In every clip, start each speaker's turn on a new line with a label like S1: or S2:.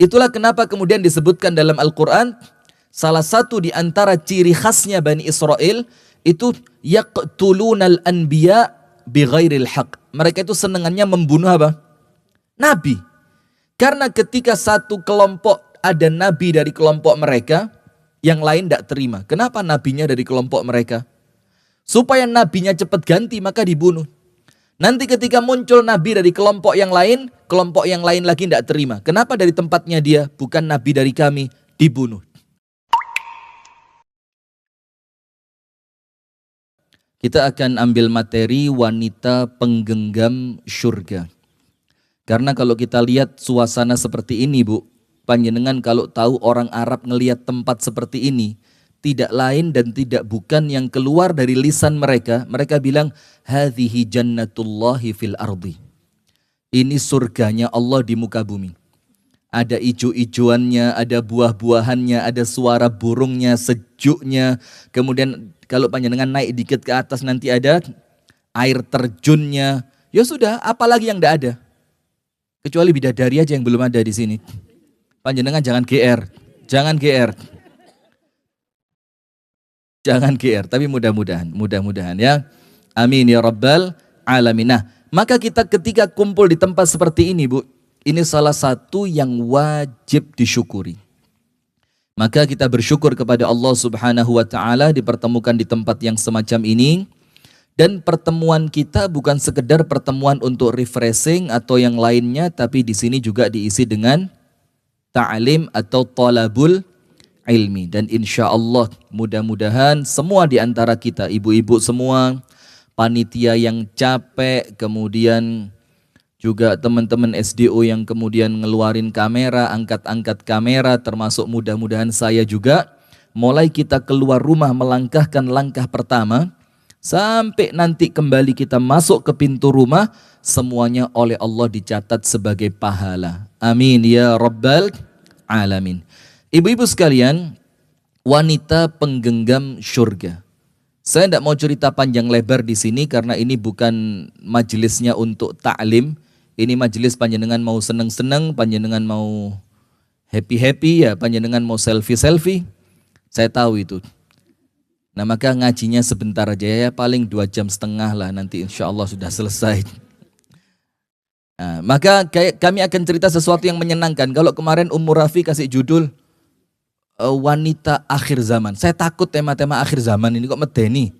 S1: Itulah kenapa kemudian disebutkan dalam Al-Quran, salah satu di antara ciri khasnya Bani Israel itu yaqtulunal anbiya bighairil haq. Mereka itu senangannya membunuh apa? Nabi. Karena ketika satu kelompok ada nabi dari kelompok mereka, yang lain tidak terima. Kenapa nabinya dari kelompok mereka? Supaya nabinya cepat ganti maka dibunuh. Nanti ketika muncul nabi dari kelompok yang lain lagi tidak terima. Kenapa dari tempatnya dia? Bukan nabi dari kami, dibunuh. Kita akan ambil materi wanita penggenggam syurga. Karena kalau kita lihat suasana seperti ini, Bu, panjenengan kalau tahu orang Arab ngelihat tempat seperti ini, tidak lain dan tidak bukan yang keluar dari lisan mereka. Mereka bilang, hadhihi jannatullahi fil ardi. Ini surganya Allah di muka bumi. Ada ijo-ijoannya, ada buah-buahannya, ada suara burungnya, sejuknya. Kemudian kalau panjenengan naik dikit ke atas nanti ada air terjunnya. Ya sudah, apalagi yang tidak ada? Kecuali bidadari aja yang belum ada di sini. Panjenengan jangan GR, jangan GR. Jangan GR, tapi mudah-mudahan ya. Amin ya rabbal alamin. Nah, maka kita ketika kumpul di tempat seperti ini, Bu, ini salah satu yang wajib disyukuri. Maka kita bersyukur kepada Allah Subhanahu wa taala dipertemukan di tempat yang semacam ini. Dan pertemuan kita bukan sekedar pertemuan untuk refreshing atau yang lainnya, tapi di sini juga diisi dengan ta'lim atau talabul ilmi. Dan insya Allah mudah-mudahan semua di antara kita, ibu-ibu semua, panitia yang capek, kemudian juga teman-teman SDO yang kemudian ngeluarin kamera, angkat-angkat kamera, termasuk mudah-mudahan saya juga, mulai kita keluar rumah melangkahkan langkah pertama, sampai nanti kembali kita masuk ke pintu rumah, semuanya oleh Allah dicatat sebagai pahala. Amin ya rabbal alamin. Ibu-ibu sekalian, wanita penggenggam syurga. Saya tidak mau cerita panjang lebar di sini karena ini bukan majelisnya untuk ta'lim. Ini majelis panjenengan mau seneng-seneng, panjenengan mau happy-happy, ya panjenengan mau selfie-selfie. Saya tahu itu. Nah maka ngajinya sebentar aja ya, paling 2,5 jam lah nanti insya Allah sudah selesai. Nah, maka kami akan cerita sesuatu yang menyenangkan. Kalau kemarin Ummu Rafi kasih judul wanita akhir zaman. Saya takut tema-tema akhir zaman ini kok medeni.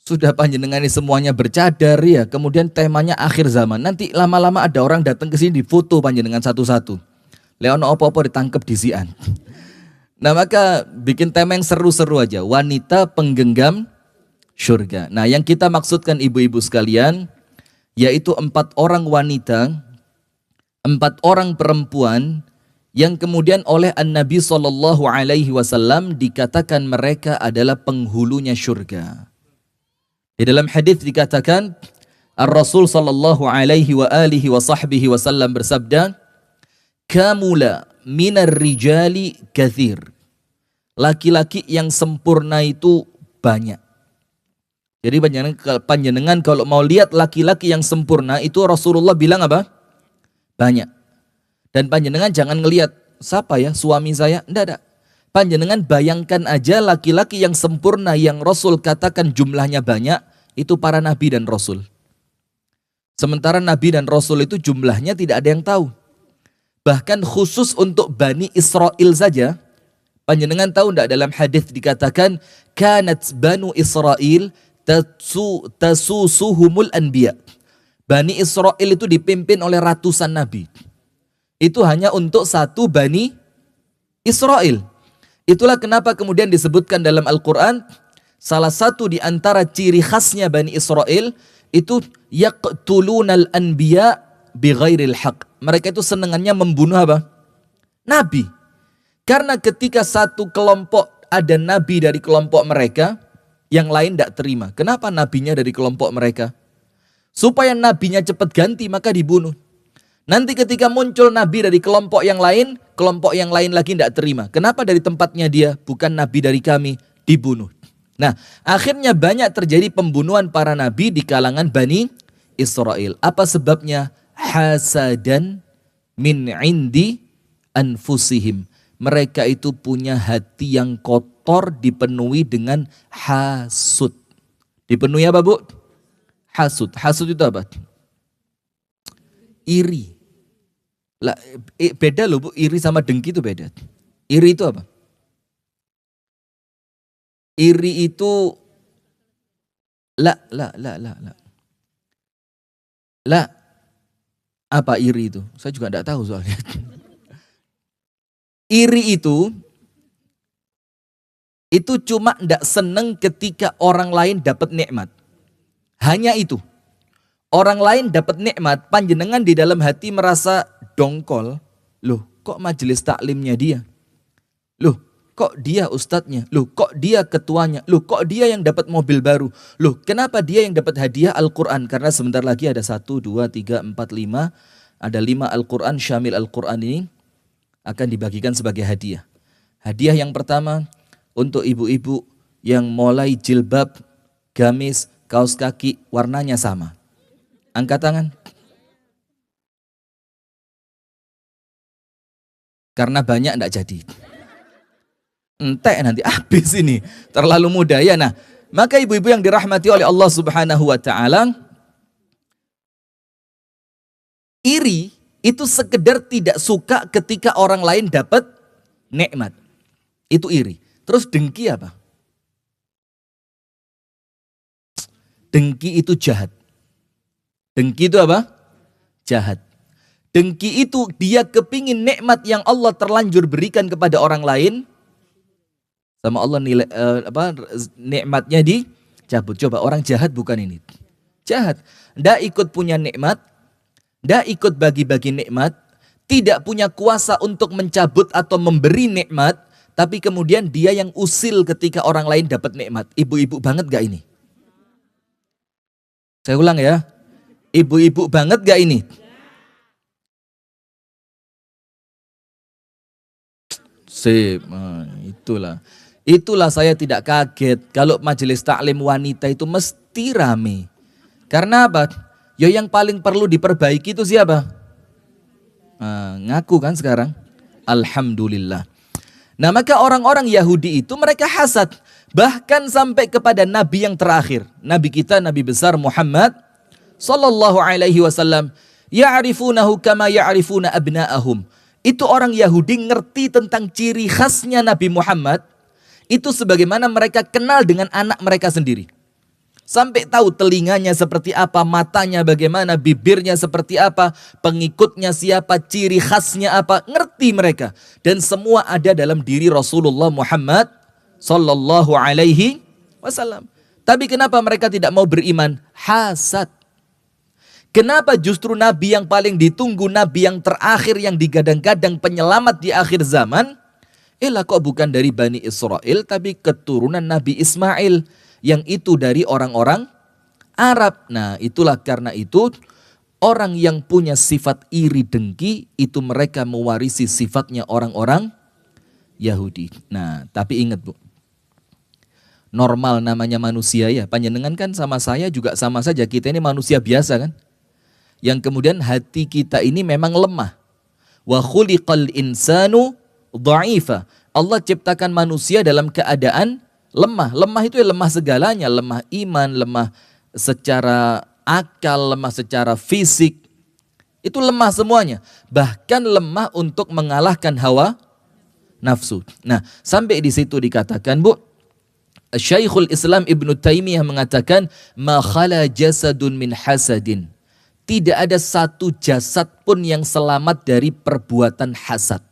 S1: Sudah panjenengan ini semuanya bercadar ya, kemudian temanya akhir zaman. Nanti lama-lama ada orang datang ke sini difoto panjenengan satu-satu. Leono opo-opo ditangkep di sian. Nah maka bikin tema yang seru-seru aja. Wanita penggenggam syurga. Nah yang kita maksudkan ibu-ibu sekalian, yaitu 4 orang wanita, 4 orang perempuan yang kemudian oleh An-Nabi SAW dikatakan mereka adalah penghulunya syurga. Di dalam hadis dikatakan Ar-Rasul SAW bersabda, kamula minar rijali kathir. Laki-laki yang sempurna itu banyak. Jadi panjenengan kalau mau lihat laki-laki yang sempurna itu Rasulullah bilang apa? Banyak. Dan panjenengan jangan ngelihat siapa ya suami saya, enggak. Panjenengan bayangkan aja laki-laki yang sempurna yang Rasul katakan jumlahnya banyak, itu para nabi dan Rasul. Sementara nabi dan Rasul itu jumlahnya tidak ada yang tahu. Bahkan khusus untuk Bani Israel saja, panjenengan tahu enggak dalam hadis dikatakan kanat Banu Israel tasusuhumul anbiya. Bani Israel itu dipimpin oleh ratusan nabi. Itu hanya untuk satu Bani Israel. Itulah kenapa kemudian disebutkan dalam Al-Quran, salah satu di antara ciri khasnya Bani Israel itu yaqtulunal anbiya bighairil haq. Mereka itu senangannya membunuh apa? Nabi. Karena ketika satu kelompok ada nabi dari kelompok mereka, yang lain tidak terima. Kenapa nabinya dari kelompok mereka? Supaya nabinya cepat ganti maka dibunuh. Nanti ketika muncul nabi dari kelompok yang lain lagi tidak terima. Kenapa dari tempatnya dia? Bukan nabi dari kami, dibunuh. Nah, akhirnya banyak terjadi pembunuhan para nabi di kalangan Bani Israel. Apa sebabnya? Hasadan min indi anfusihim. Mereka itu punya hati yang kotor dipenuhi dengan hasud. Dipenuhi apa, Bu? Hasud. Hasud itu apa? Iri. Lah, beda loh, Bu, iri sama dengki itu beda. Iri itu apa? Iri itu la. Apa iri itu? Saya juga enggak tahu soalnya. Iri itu cuma enggak seneng ketika orang lain dapat nikmat. Hanya itu. Orang lain dapat nikmat, panjenengan di dalam hati merasa dongkol. Loh, kok majelis taklimnya dia? Loh, kok dia ustadznya? Loh, kok dia ketuanya? Loh, kok dia yang dapat mobil baru? Loh, kenapa dia yang dapat hadiah Al-Quran? Karena sebentar lagi ada 1, 2, 3, 4, 5. Ada 5 Al-Quran, Syamil Al-Quran ini akan dibagikan sebagai hadiah. Hadiah yang pertama untuk ibu-ibu yang mulai jilbab, gamis, kaos kaki warnanya sama. Angkat tangan. Karena banyak enggak jadi. Entek nanti habis ini. Terlalu mudah ya. Nah, maka ibu-ibu yang dirahmati oleh Allah Subhanahu wa taala, iri itu sekedar tidak suka ketika orang lain dapat nikmat. Itu iri. Terus dengki apa? Dengki itu jahat. Dengki itu apa? Jahat. Dengki itu dia kepingin nikmat yang Allah terlanjur berikan kepada orang lain, sama Allah nilai nikmatnya dicabut. Coba orang jahat bukan ini. Jahat. Ndak ikut punya nikmat, ndak ikut bagi-bagi nikmat, tidak punya kuasa untuk mencabut atau memberi nikmat, tapi kemudian dia yang usil ketika orang lain dapat nikmat. Ibu-ibu banget gak ini? Saya ulang ya. Ibu-ibu banget gak ini? Sip, itulah. Itulah saya tidak kaget kalau majelis taklim wanita itu mesti rame. Karena apa? Ya yang paling perlu diperbaiki itu siapa? Ngaku kan sekarang? Alhamdulillah. Nah, maka orang-orang Yahudi itu mereka hasad. Bahkan sampai kepada Nabi yang terakhir. Nabi kita, Nabi besar Muhammad sallallahu alaihi wasallam, ya'rifunahu kama ya'rifuna abna'ahum. Itu orang Yahudi ngerti tentang ciri khasnya Nabi Muhammad itu sebagaimana mereka kenal dengan anak mereka sendiri. Sampai tahu telinganya seperti apa, matanya bagaimana, bibirnya seperti apa, pengikutnya siapa, ciri khasnya apa, ngerti mereka. Dan semua ada dalam diri Rasulullah Muhammad sallallahu alaihi wasallam. Tapi kenapa mereka tidak mau beriman? Hasad. Kenapa justru Nabi yang paling ditunggu, Nabi yang terakhir yang digadang-gadang penyelamat di akhir zaman, kok bukan dari Bani Israel tapi keturunan Nabi Ismail yang itu dari orang-orang Arab. Nah, itulah karena itu orang yang punya sifat iri dengki itu mereka mewarisi sifatnya orang-orang Yahudi. Nah, tapi ingat Bu, normal namanya manusia ya. Panjenengan kan sama saya juga sama saja, kita ini manusia biasa kan. Yang kemudian hati kita ini memang lemah. Wa khuliqal insanu dha'ifa. Allah ciptakan manusia dalam keadaan lemah. Lemah itu ya lemah segalanya, lemah iman, lemah secara akal, lemah secara fisik. Itu lemah semuanya. Bahkan lemah untuk mengalahkan hawa nafsu. Nah, sampai di situ dikatakan, Bu, Syekhul Islam Ibnu Taimiyah mengatakan, ma khala jasadun min hasadin. Tidak ada satu jasad pun yang selamat dari perbuatan hasad.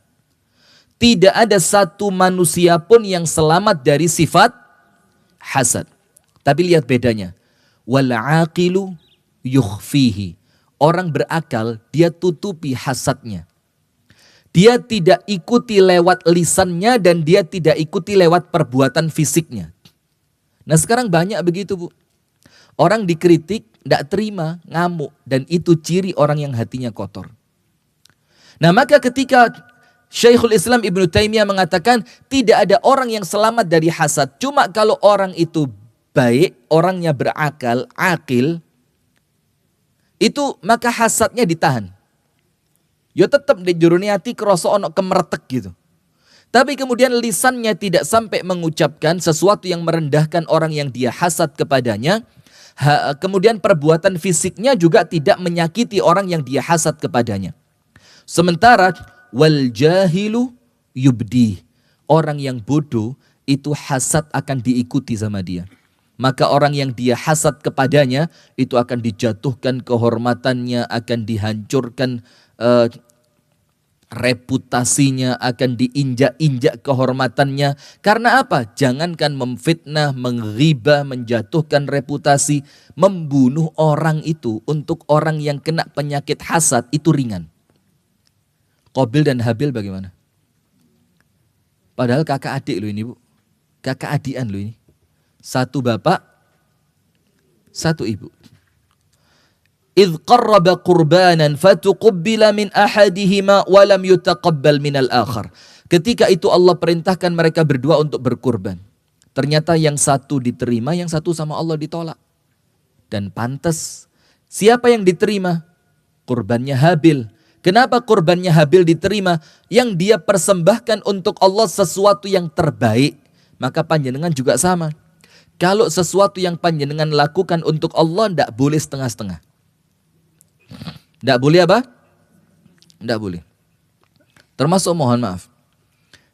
S1: Tidak ada satu manusia pun yang selamat dari sifat hasad. Tapi lihat bedanya. Wal aqilu yukhfihi. Orang berakal, dia tutupi hasadnya. Dia tidak ikuti lewat lisannya dan dia tidak ikuti lewat perbuatan fisiknya. Nah, sekarang banyak begitu, Bu. Orang dikritik, tidak terima, ngamuk. Dan itu ciri orang yang hatinya kotor. Nah, maka ketika Syekhul Islam Ibnu Taimiyah mengatakan tidak ada orang yang selamat dari hasad. Cuma kalau orang itu baik, orangnya berakal, akil, itu maka hasadnya ditahan. Ya tetap di jero hati kerasa ono kemeretek gitu. Tapi kemudian lisannya tidak sampai mengucapkan sesuatu yang merendahkan orang yang dia hasad kepadanya. Kemudian perbuatan fisiknya juga tidak menyakiti orang yang dia hasad kepadanya. Sementara wal jahilu yubdi, orang yang bodoh itu hasad akan diikuti sama dia. Maka orang yang dia hasad kepadanya itu akan dijatuhkan kehormatannya, akan dihancurkan reputasinya, akan diinjak-injak kehormatannya. Karena apa? Jangankan memfitnah, menghibah, menjatuhkan reputasi, membunuh orang itu untuk orang yang kena penyakit hasad itu ringan. Qabil dan Habil bagaimana? Padahal kakak adik loh ini bu. Kakak adian loh ini. Satu bapak, satu ibu. إذ قرب قربانا فتقبل من أحدهما ولم يتقبل من الآخر. Ketika itu Allah perintahkan mereka berdua untuk berkurban. Ternyata yang satu diterima, yang satu sama Allah ditolak. Dan pantas. Siapa yang diterima? Kurbannya Habil. Kenapa kurbannya Habil diterima? Yang dia persembahkan untuk Allah sesuatu yang terbaik. Maka panjenengan juga sama. Kalau sesuatu yang panjenengan lakukan untuk Allah, tidak boleh setengah-setengah. Tidak boleh apa? Tidak boleh. Termasuk mohon maaf.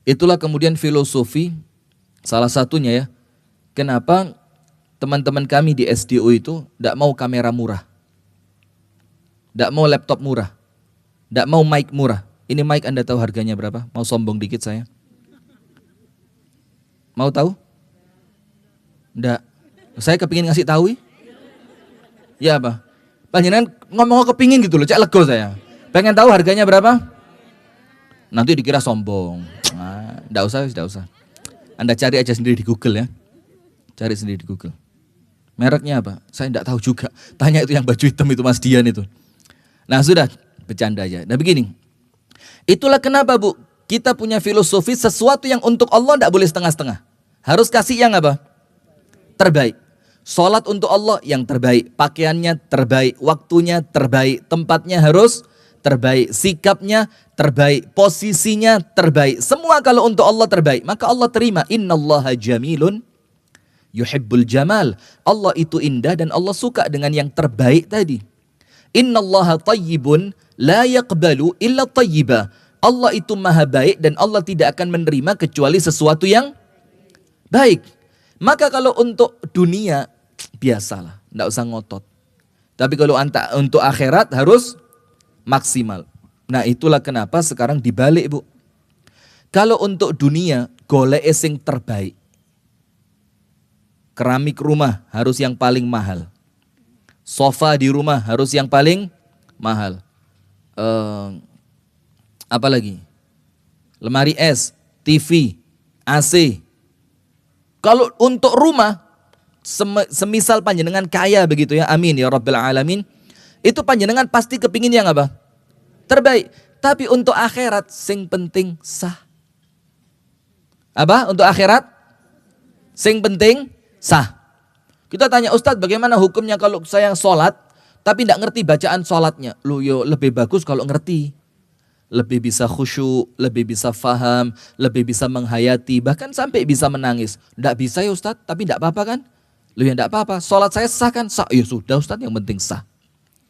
S1: Itulah kemudian filosofi salah satunya ya. Kenapa teman-teman kami di SDO itu tidak mau kamera murah. Tidak mau laptop murah. Tidak mau mic murah. Ini mic Anda tahu harganya berapa? Mau sombong dikit saya. Mau tahu? Tidak. Saya kepingin ngasih tahu. Ya apa? Panjenengan ngomong kepingin gitu loh, cek lego saya. Pengen tahu harganya berapa? Nanti dikira sombong. Nah, enggak usah. Anda cari aja sendiri di Google ya. Cari sendiri di Google. Mereknya apa? Saya enggak tahu juga. Tanya itu yang baju hitam itu Mas Dian itu. Nah sudah, bercanda aja. Nah begini. Itulah kenapa Bu, kita punya filosofi sesuatu yang untuk Allah enggak boleh setengah-setengah. Harus kasih yang apa? Terbaik. Sholat untuk Allah yang terbaik, pakaiannya terbaik, waktunya terbaik, tempatnya harus terbaik, sikapnya terbaik, posisinya terbaik. Semua kalau untuk Allah terbaik, maka Allah terima. Innallaha jamilun yuhibbul jamal. Allah itu indah dan Allah suka dengan yang terbaik tadi. Innallaha tayyibun la yaqbalu illa tayyiba. Allah itu maha baik dan Allah tidak akan menerima kecuali sesuatu yang baik. Maka kalau untuk dunia biasalah, tidak usah ngotot. Tapi kalau untuk akhirat harus maksimal. Nah itulah kenapa sekarang dibalik Bu. Kalau untuk dunia golek sing terbaik. Keramik rumah harus yang paling mahal. Sofa di rumah harus yang paling mahal. Apa lagi? Lemari es, TV, AC. Kalau untuk rumah, semisal panjenengan kaya begitu ya, amin ya Rabbil Alamin. Itu panjenengan pasti kepingin yang apa? Terbaik. Tapi untuk akhirat, sing penting sah. Apa? Untuk akhirat, sing penting sah. Kita tanya Ustadz, bagaimana hukumnya kalau saya sholat, tapi tidak ngerti bacaan sholatnya? Loh yo, lebih bagus kalau ngerti. Lebih bisa khusyuk, lebih bisa faham, lebih bisa menghayati, bahkan sampai bisa menangis. Tidak bisa ya Ustadz, tapi tidak apa-apa kan? Loh ya tidak apa-apa, sholat saya sah kan? Sah, ya sudah Ustadz, yang penting sah.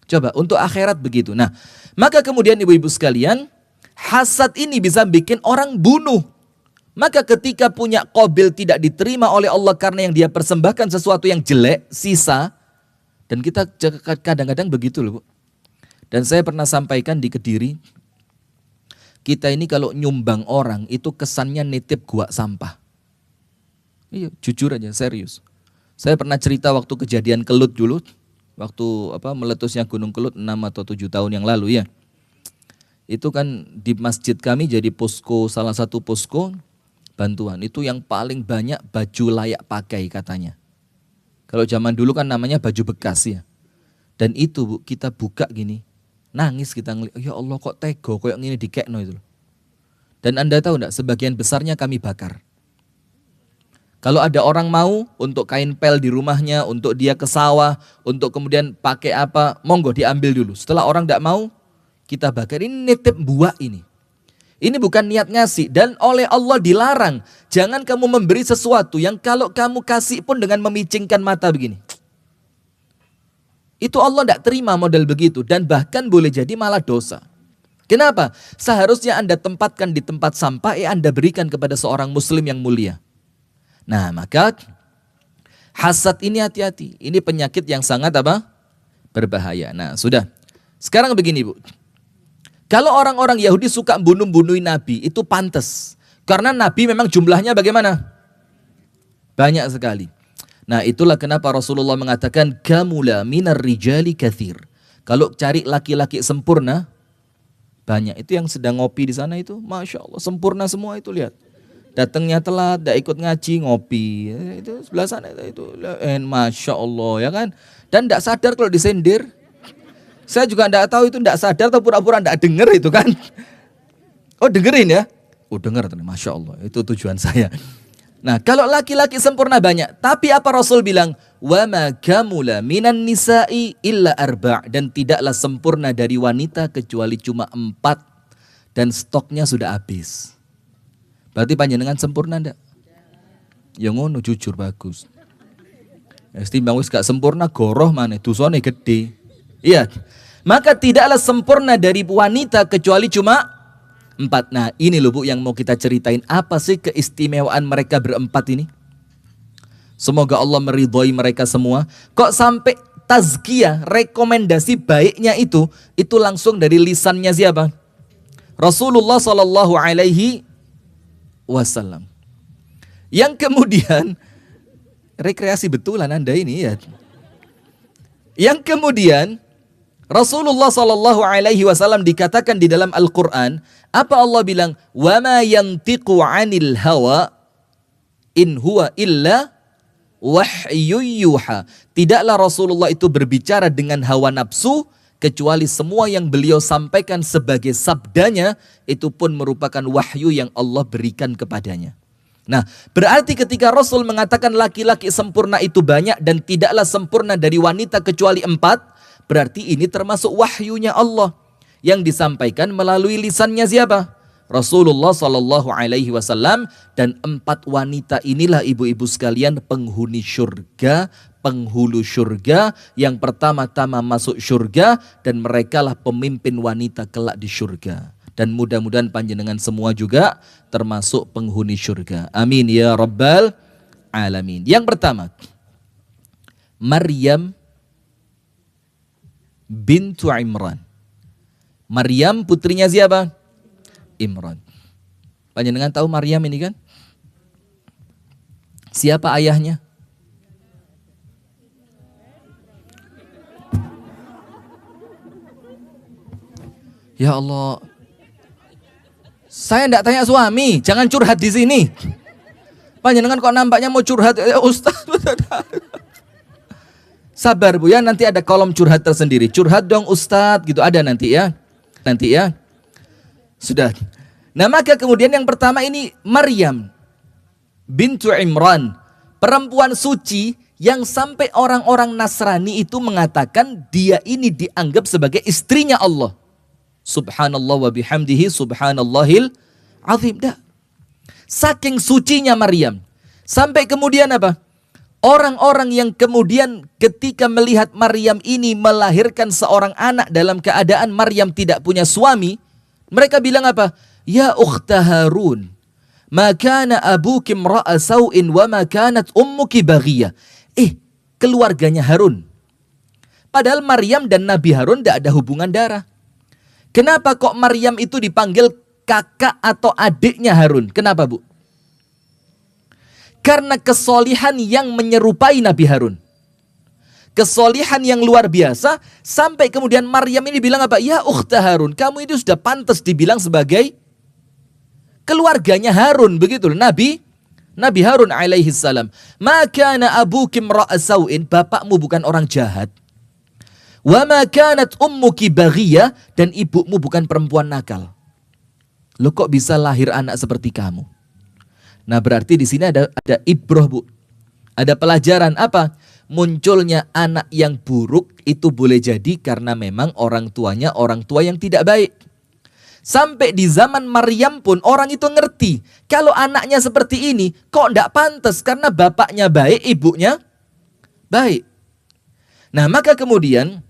S1: Coba, untuk akhirat begitu. Nah, maka kemudian ibu-ibu sekalian, hasad ini bisa bikin orang bunuh. Maka ketika punya Qabil tidak diterima oleh Allah karena yang dia persembahkan sesuatu yang jelek, sisa. Dan kita kadang-kadang begitu loh Bu. Dan saya pernah sampaikan di Kediri, kita ini kalau nyumbang orang itu kesannya nitip gua sampah. Iya, jujur aja, serius. Saya pernah cerita waktu kejadian Kelut dulu, waktu meletusnya Gunung Kelut 6 atau 7 tahun yang lalu ya. Itu kan di masjid kami jadi posko, salah satu posko bantuan. Itu yang paling banyak baju layak pakai katanya. Kalau zaman dulu kan namanya baju bekas ya. Dan itu Bu, kita buka gini. Nangis kita ngelihat, ya Allah kok tego, kok yang ini dikekno itu. Dan Anda tahu enggak, sebagian besarnya kami bakar. Kalau ada orang mau untuk kain pel di rumahnya, untuk dia ke sawah, untuk kemudian pakai apa, monggo diambil dulu. Setelah orang enggak mau, kita bakar. Ini nitip buah ini. Ini bukan niat ngasih. Dan oleh Allah dilarang. Jangan kamu memberi sesuatu yang kalau kamu kasih pun dengan memicingkan mata begini. Itu Allah tidak terima model begitu. Dan bahkan boleh jadi malah dosa. Kenapa? Seharusnya Anda tempatkan di tempat sampah, Anda berikan kepada seorang muslim yang mulia. Nah, maka hasad ini hati-hati. Ini penyakit yang sangat apa? Berbahaya. Nah, sudah. Sekarang begini, Bu. Kalau orang-orang Yahudi suka bunuh-bunuhin Nabi, itu pantas. Karena Nabi memang jumlahnya bagaimana? Banyak sekali. Nah, itulah kenapa Rasulullah mengatakan, kamula minar rijali kathir. Kalau cari laki-laki sempurna, banyak. Itu yang sedang ngopi di sana itu, Masya Allah, sempurna semua itu, lihat. Datangnya telat, tidak ikut ngaji, ngopi. Itu sebelah sana, itu Masya Allah, ya kan. Dan tidak sadar kalau disendir. Saya juga tidak tahu itu tidak sadar atau pura-pura tidak dengar itu kan. Oh dengerin ya. Oh dengar, Masya Allah, itu tujuan saya. Nah kalau laki-laki sempurna banyak. Tapi apa Rasul bilang? Wa ma kamula minan nisa'i illa arba'. Dan tidaklah sempurna dari wanita kecuali cuma 4. Dan stoknya sudah habis. Berarti panjenengan sempurna enggak? Ya ngono, jujur bagus. Timbang wis gak sempurna goroh maneh, dosane gede. Iya. Maka tidaklah sempurna dari wanita kecuali cuma 4. Nah, ini loh Bu yang mau kita ceritain. Apa sih keistimewaan mereka berempat ini? Semoga Allah meridhoi mereka semua. Kok sampai tazkiyah, rekomendasi baiknya itu langsung dari lisannya siapa? Rasulullah sallallahu alaihi wasallam. Yang kemudian rekreasi betulan Anda ini ya. Yang kemudian Rasulullah sallallahu alaihi wasallam dikatakan di dalam Al-Qur'an, apa Allah bilang? Wa ma yantiqu 'anil hawa in huwa illa wahyu yuha. Tidaklah Rasulullah itu berbicara dengan hawa nafsu, kecuali semua yang beliau sampaikan sebagai sabdanya itu pun merupakan wahyu yang Allah berikan kepadanya. Nah, berarti ketika Rasul mengatakan laki-laki sempurna itu banyak dan tidaklah sempurna dari wanita kecuali 4, berarti ini termasuk wahyunya Allah yang disampaikan melalui lisannya siapa? Rasulullah sallallahu alaihi wasallam. Dan 4 wanita inilah ibu-ibu sekalian penghuni syurga, penghulu syurga yang pertama-tama masuk syurga, dan merekalah pemimpin wanita kelak di syurga. Dan mudah-mudahan panjenengan semua juga termasuk penghuni syurga. Amin ya rabbal alamin. Yang pertama, Maryam bintu Imran. Maryam putrinya siapa? Imran. Panjenengan tahu Maryam ini kan? Siapa ayahnya? Ya Allah. Saya tidak tanya suami, jangan curhat di sini. Panjenengan kok nampaknya mau curhat, Ustaz. Sabar Bu ya, nanti ada kolom curhat tersendiri. Curhat dong Ustaz, gitu ada nanti ya. Nanti ya. Sudah. Nah maka kemudian yang pertama ini Maryam bintu Imran, perempuan suci yang sampai orang-orang Nasrani itu mengatakan dia ini dianggap sebagai istrinya Allah. Subhanallah wa bihamdihi subhanallahil azim. Dah. Saking sucinya Maryam. Sampai kemudian apa? Orang-orang yang kemudian ketika melihat Maryam ini melahirkan seorang anak dalam keadaan Maryam tidak punya suami, mereka bilang apa? Ya ukhta Harun, ma kana abuki imra'a sawin wa ma kanat ummuki baghiyah. Keluarganya Harun. Padahal Maryam dan Nabi Harun tidak ada hubungan darah. Kenapa kok Maryam itu dipanggil kakak atau adiknya Harun? Kenapa Bu? Karena kesolihan yang menyerupai Nabi Harun. Kesolihan yang luar biasa. Sampai kemudian Maryam ini bilang apa? Ya ukhta Harun, kamu itu sudah pantas dibilang sebagai keluarganya Harun. Begitu Nabi Harun alaihi salam. Ma kana abuki imra'a sawin, bapakmu bukan orang jahat. Wa ma kanat ummuki baghiyah, dan ibumu bukan perempuan nakal. Loh kok bisa lahir anak seperti kamu? Nah berarti di sini ada ibrah Bu. Ada pelajaran apa? munculnya anak yang buruk itu boleh jadi karena memang orang tuanya orang tua yang tidak baik. Sampai di zaman Maryam pun orang itu ngerti, kalau anaknya seperti ini kok tidak pantas karena bapaknya baik, ibunya baik. Nah maka kemudian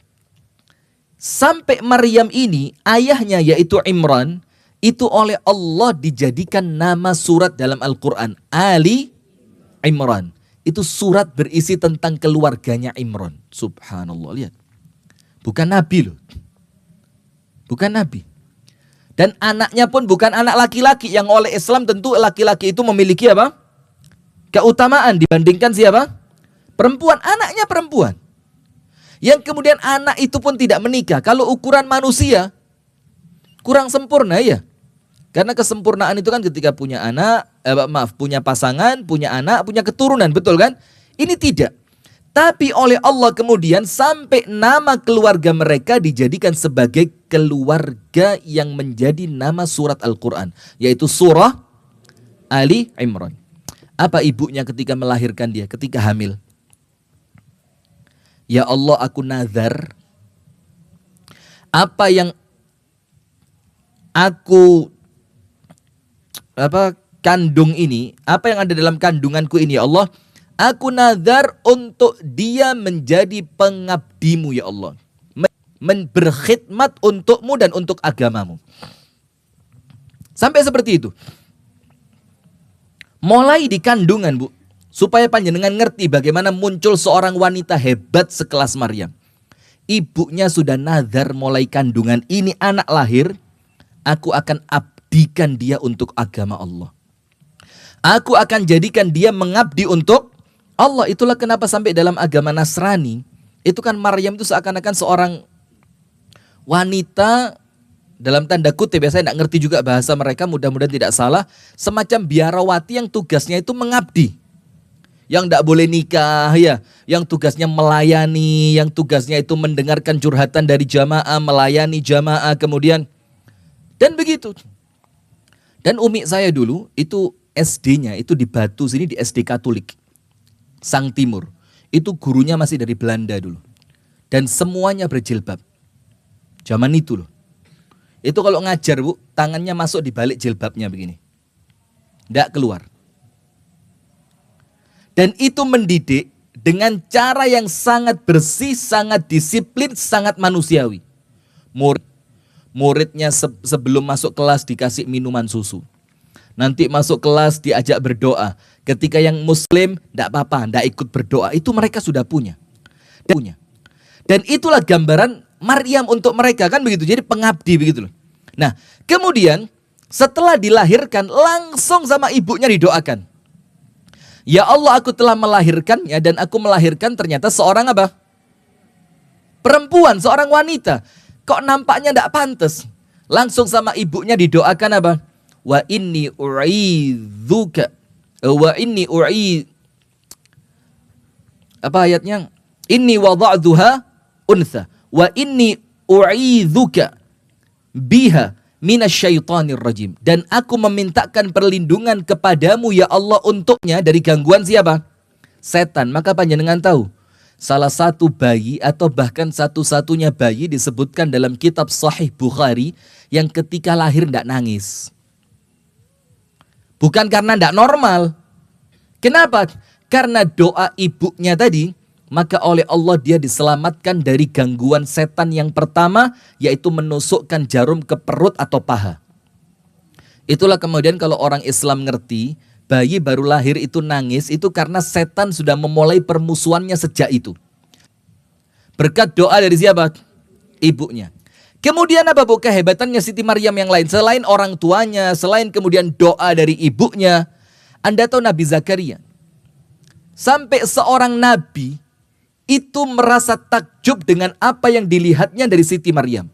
S1: sampai Maryam ini, ayahnya yaitu Imran, itu oleh Allah dijadikan nama surat dalam Al-Quran. Ali Imran. Itu surat berisi tentang keluarganya Imran. Subhanallah, lihat. Bukan Nabi loh. Bukan Nabi. Dan anaknya pun bukan anak laki-laki, yang oleh Islam tentu laki-laki itu memiliki apa? Keutamaan dibandingkan siapa? Perempuan. Anaknya perempuan. Yang kemudian anak itu pun tidak menikah. Kalau ukuran manusia kurang sempurna ya. Karena kesempurnaan itu kan ketika punya anak, punya pasangan, punya anak, punya keturunan, betul kan? Ini tidak. Tapi oleh Allah kemudian sampai nama keluarga mereka dijadikan sebagai keluarga yang menjadi nama surat Al-Quran. Yaitu surah Ali Imran. Apa ibunya ketika melahirkan dia, ketika hamil? Ya Allah, aku nazar apa yang aku kandung ini, apa yang ada dalam kandunganku ini ya Allah, aku nazar untuk dia menjadi pengabdimu ya Allah, berkhidmat untukmu dan untuk agamamu. Sampai seperti itu. Mulai di kandungan, Bu, supaya panjenengan ngerti bagaimana muncul seorang wanita hebat sekelas Maryam. Ibunya sudah nazar mulai kandungan, ini anak lahir, aku akan abdikan dia untuk agama Allah. Aku akan jadikan dia mengabdi untuk Allah. Itulah kenapa sampai dalam agama Nasrani, itu kan Maryam itu seakan-akan seorang wanita, dalam tanda kutip ya, saya tidak ngerti juga bahasa mereka, mudah-mudahan tidak salah, semacam biarawati yang tugasnya itu mengabdi. Yang tidak boleh nikah ya, yang tugasnya melayani, yang tugasnya itu mendengarkan curhatan dari jamaah, melayani jamaah kemudian, dan begitu. Dan umi saya dulu itu SD-nya itu di Batu sini, di SD Katolik Sang Timur. Itu gurunya masih dari Belanda dulu. Dan semuanya berjilbab. Zaman itu loh. Itu kalau ngajar, Bu, tangannya masuk di balik jilbabnya begini. Tidak keluar. Dan itu mendidik dengan cara yang sangat bersih, sangat disiplin, sangat manusiawi. Muridnya sebelum masuk kelas dikasih minuman susu. Nanti masuk kelas diajak berdoa. Ketika yang muslim, tidak apa-apa, tidak ikut berdoa. Itu mereka sudah punya. Dan itulah gambaran Maryam untuk mereka, kan begitu. Jadi pengabdi begitu loh. Nah, kemudian setelah dilahirkan, langsung sama ibunya didoakan. Ya Allah, aku telah melahirkannya dan aku melahirkan ternyata seorang apa? Perempuan, seorang wanita. Kok nampaknya tidak pantas? Langsung sama ibunya didoakan apa? Wa inni u'idzuka wa inni apa ayatnya? Inni wada'duha untha wa inni u'idzuka biha minasyaitonir rajim, dan aku memintakan perlindungan kepadamu ya Allah untuknya dari gangguan siapa? Setan. Maka panjenengan tahu, salah satu bayi atau bahkan satu-satunya bayi disebutkan dalam kitab Sahih Bukhari yang ketika lahir tidak nangis. Bukan karena tidak normal. Kenapa? Karena doa ibunya tadi, maka oleh Allah dia diselamatkan dari gangguan setan yang pertama, yaitu menusukkan jarum ke perut atau paha. Itulah kemudian kalau orang Islam ngerti, bayi baru lahir itu nangis, itu karena setan sudah memulai permusuhannya sejak itu. Berkat doa dari siapa? Ibunya. Kemudian apa, Bu, kehebatannya Siti Maryam yang lain? Selain orang tuanya, selain kemudian doa dari ibunya, Anda tahu Nabi Zakaria? Sampai seorang nabi itu merasa takjub dengan apa yang dilihatnya dari Siti Maryam.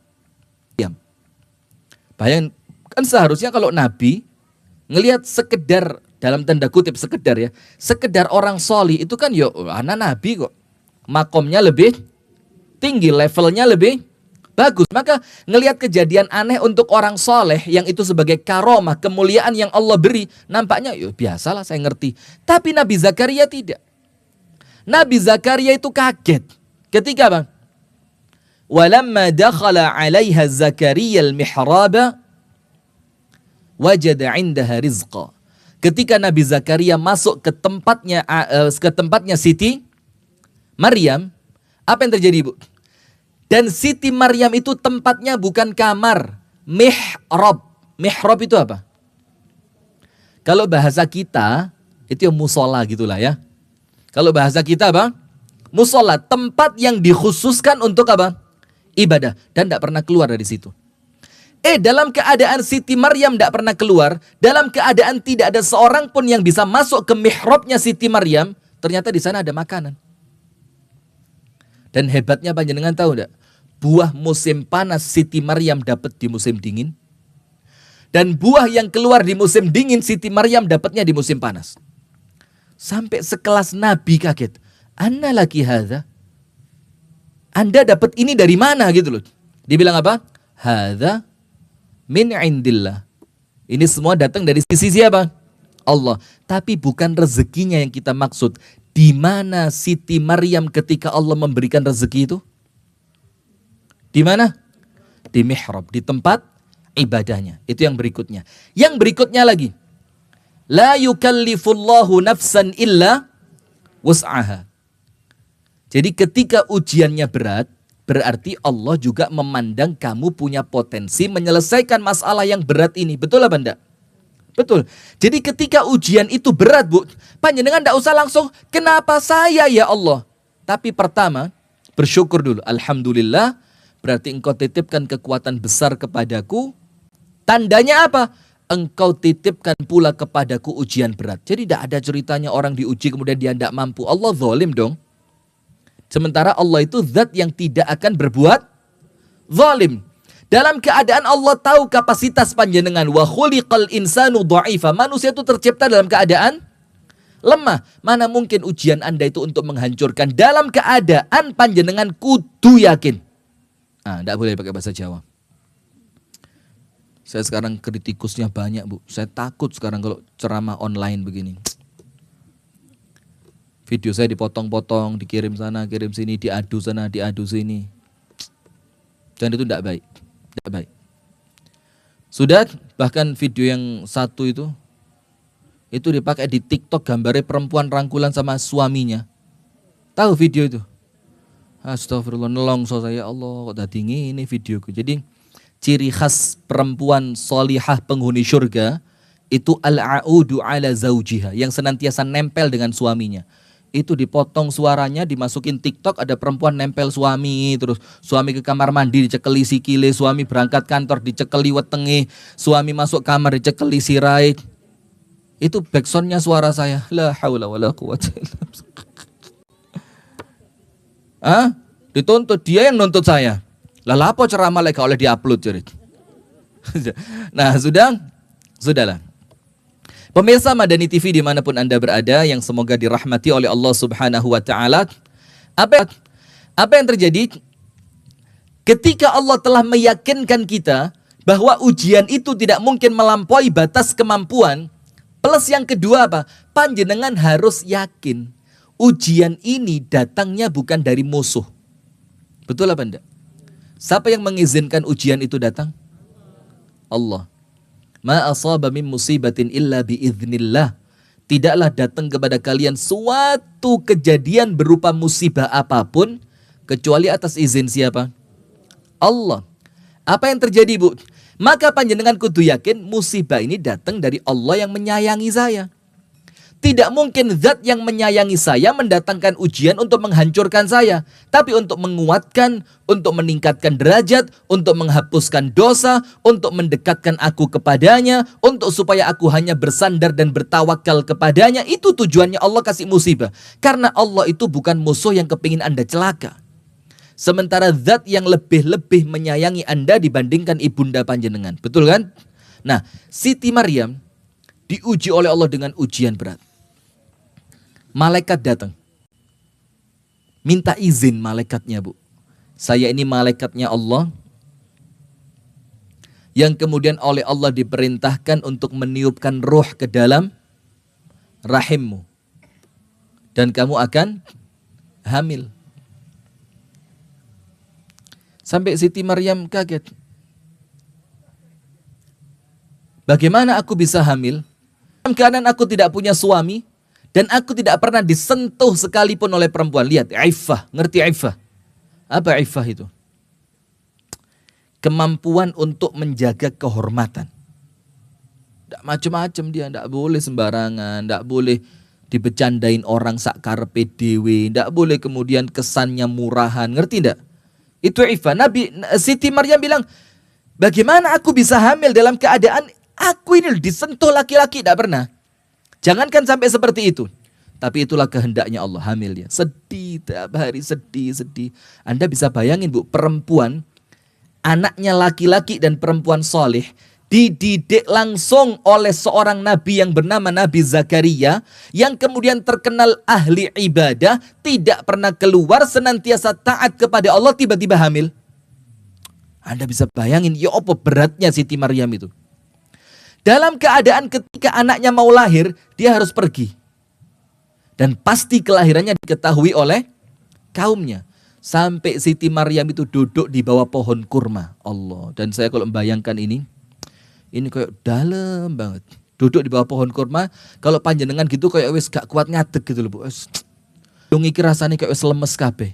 S1: Bayangkan, kan seharusnya kalau nabi ngelihat sekedar, dalam tanda kutip sekedar ya, sekedar orang solih itu kan yo anak nabi kok. Makomnya lebih tinggi, levelnya lebih bagus. Maka ngelihat kejadian aneh untuk orang soleh yang itu sebagai karomah, kemuliaan yang Allah beri, nampaknya yo biasalah, saya ngerti. Tapi Nabi Zakaria tidak. Nabi Zakaria itu kaget. Ketika apa? Walamma dakhala 'alaiha Zakaria al-mihraba wajada 'indaha rizqa. Ketika Nabi Zakaria masuk ke tempatnya Siti Maryam, apa yang terjadi, Bu? Dan Siti Maryam itu tempatnya bukan kamar, mihrab. Mihrab itu apa? Kalau bahasa kita itu yang musola gitulah ya. Kalau bahasa kita apa? Musola, tempat yang dikhususkan untuk apa? Ibadah, dan tidak pernah keluar dari situ. Dalam keadaan Siti Maryam tidak pernah keluar, dalam keadaan tidak ada seorang pun yang bisa masuk ke mihrabnya Siti Maryam, ternyata di sana ada makanan. Dan hebatnya panjenengan tahu tidak? Buah musim panas Siti Maryam dapat di musim dingin. Dan buah yang keluar di musim dingin Siti Maryam dapatnya di musim panas. Sampai sekelas Nabi kaget. Anna laki hadza? Anda dapat ini dari mana gitu loh. Dibilang apa? Hadza min indillah. Ini semua datang dari sisi siapa? Allah. Tapi bukan rezekinya yang kita maksud. Di mana Siti Maryam ketika Allah memberikan rezeki itu? Di mana? Di mihrab, di tempat ibadahnya. Itu yang berikutnya. Yang berikutnya lagi. La yukallifullahu nafsan illa wus'aha. Jadi ketika ujiannya berat, berarti Allah juga memandang kamu punya potensi menyelesaikan masalah yang berat ini. Betul apa enggak? Betul. Jadi ketika ujian itu berat, Bu, panjenengan enggak usah langsung, kenapa saya ya Allah? Tapi pertama, bersyukur dulu. Alhamdulillah, berarti engkau titipkan kekuatan besar kepadaku. Tandanya apa? Engkau titipkan pula kepadaku ujian berat. Jadi tidak ada ceritanya orang diuji kemudian dia tidak mampu. Allah zalim dong. Sementara Allah itu zat yang tidak akan berbuat zalim. Dalam keadaan Allah tahu kapasitas panjenengan. Wa khuliqal insanu dha'ifa. Manusia itu tercipta dalam keadaan lemah. Mana mungkin ujian Anda itu untuk menghancurkan. Dalam keadaan panjenengan kudu yakin. Tidak boleh pakai bahasa Jawa. Saya sekarang kritikusnya banyak, Bu. Saya takut sekarang kalau ceramah online begini. Video saya dipotong-potong, dikirim sana, kirim sini, diadu sana, diadu sini. Dan itu tidak baik. Tidak baik. Sudah, bahkan video yang satu itu dipakai di TikTok gambarnya perempuan rangkulan sama suaminya. Tahu video itu? Astagfirullah, nelongso saya, Allah kok tadi ini videoku. Jadi ciri khas perempuan solihah penghuni surga itu al-a'udu ala zaujiha, yang senantiasa nempel dengan suaminya. Itu dipotong suaranya, dimasukin TikTok, ada perempuan nempel suami, terus suami ke kamar mandi dicekeli sikile, suami berangkat kantor dicekeli wetenge, suami masuk kamar dicekeli sirai. Itu backsoundnya suara saya. La haula wala quwwata illa billah. Dituntut, dia yang nuntut saya. Lah lapo ceramah lek oleh diupload jadi. Nah, sudahlah. Pemirsa Madani TV dimanapun Anda berada, yang semoga dirahmati oleh Allah Subhanahu wa Ta'ala. Apa yang terjadi? Ketika Allah telah meyakinkan kita bahwa ujian itu tidak mungkin melampaui batas kemampuan. Plus yang kedua apa? Panjenengan harus yakin ujian ini datangnya bukan dari musuh. Betul apa enggak? Siapa yang mengizinkan ujian itu datang? Allah. Ma asaba min musibatin illa biiznillah. Tidaklah datang kepada kalian suatu kejadian berupa musibah apapun kecuali atas izin siapa? Allah. Apa yang terjadi, Bu? Maka panjenengan kudu yakin musibah ini datang dari Allah yang menyayangi saya. Tidak mungkin zat yang menyayangi saya mendatangkan ujian untuk menghancurkan saya. Tapi untuk menguatkan, untuk meningkatkan derajat, untuk menghapuskan dosa, untuk mendekatkan aku kepadanya, untuk supaya aku hanya bersandar dan bertawakal kepadanya. Itu tujuannya Allah kasih musibah. Karena Allah itu bukan musuh yang kepingin Anda celaka. Sementara zat yang lebih-lebih menyayangi Anda dibandingkan ibunda panjenengan. Betul kan? Nah, Siti Maryam diuji oleh Allah dengan ujian berat. Malaikat datang. Minta izin malaikatnya, Bu. Saya ini malaikatnya Allah yang kemudian oleh Allah diperintahkan untuk meniupkan ruh ke dalam rahimmu. Dan kamu akan hamil. Sampai Siti Maryam kaget. Bagaimana aku bisa hamil? Dalam keadaan aku tidak punya suami dan aku tidak pernah disentuh sekalipun oleh perempuan. Lihat, iffah, ngerti iffah? Apa iffah itu? Kemampuan untuk menjaga kehormatan. Tidak macam-macam dia, tidak boleh sembarangan, tidak boleh dibecandain orang sak karepe dhewe, tidak boleh kemudian kesannya murahan, ngerti tidak? Itu iffah. Siti Maryam bilang, bagaimana aku bisa hamil dalam keadaan aku ini disentuh laki-laki? Tidak pernah. Jangankan sampai seperti itu. Tapi itulah kehendaknya Allah, hamil dia. Sedih, tiap hari sedih. Anda bisa bayangin Bu, perempuan, anaknya laki-laki dan perempuan soleh, dididik langsung oleh seorang nabi yang bernama Nabi Zakaria, yang kemudian terkenal ahli ibadah, tidak pernah keluar, senantiasa taat kepada Allah, tiba-tiba hamil. Anda bisa bayangin, ya apa beratnya Siti Maryam itu. Dalam keadaan ketika anaknya mau lahir, dia harus pergi. Dan pasti kelahirannya diketahui oleh kaumnya. Sampai Siti Maryam itu duduk di bawah pohon kurma. Allah. Dan saya kalau membayangkan ini kayak dalam banget. Duduk di bawah pohon kurma, kalau panjenengan gitu kayak wis gak kuat ngadeg gitu loh Bu. Dong iki rasane kayak wis lemes kabeh.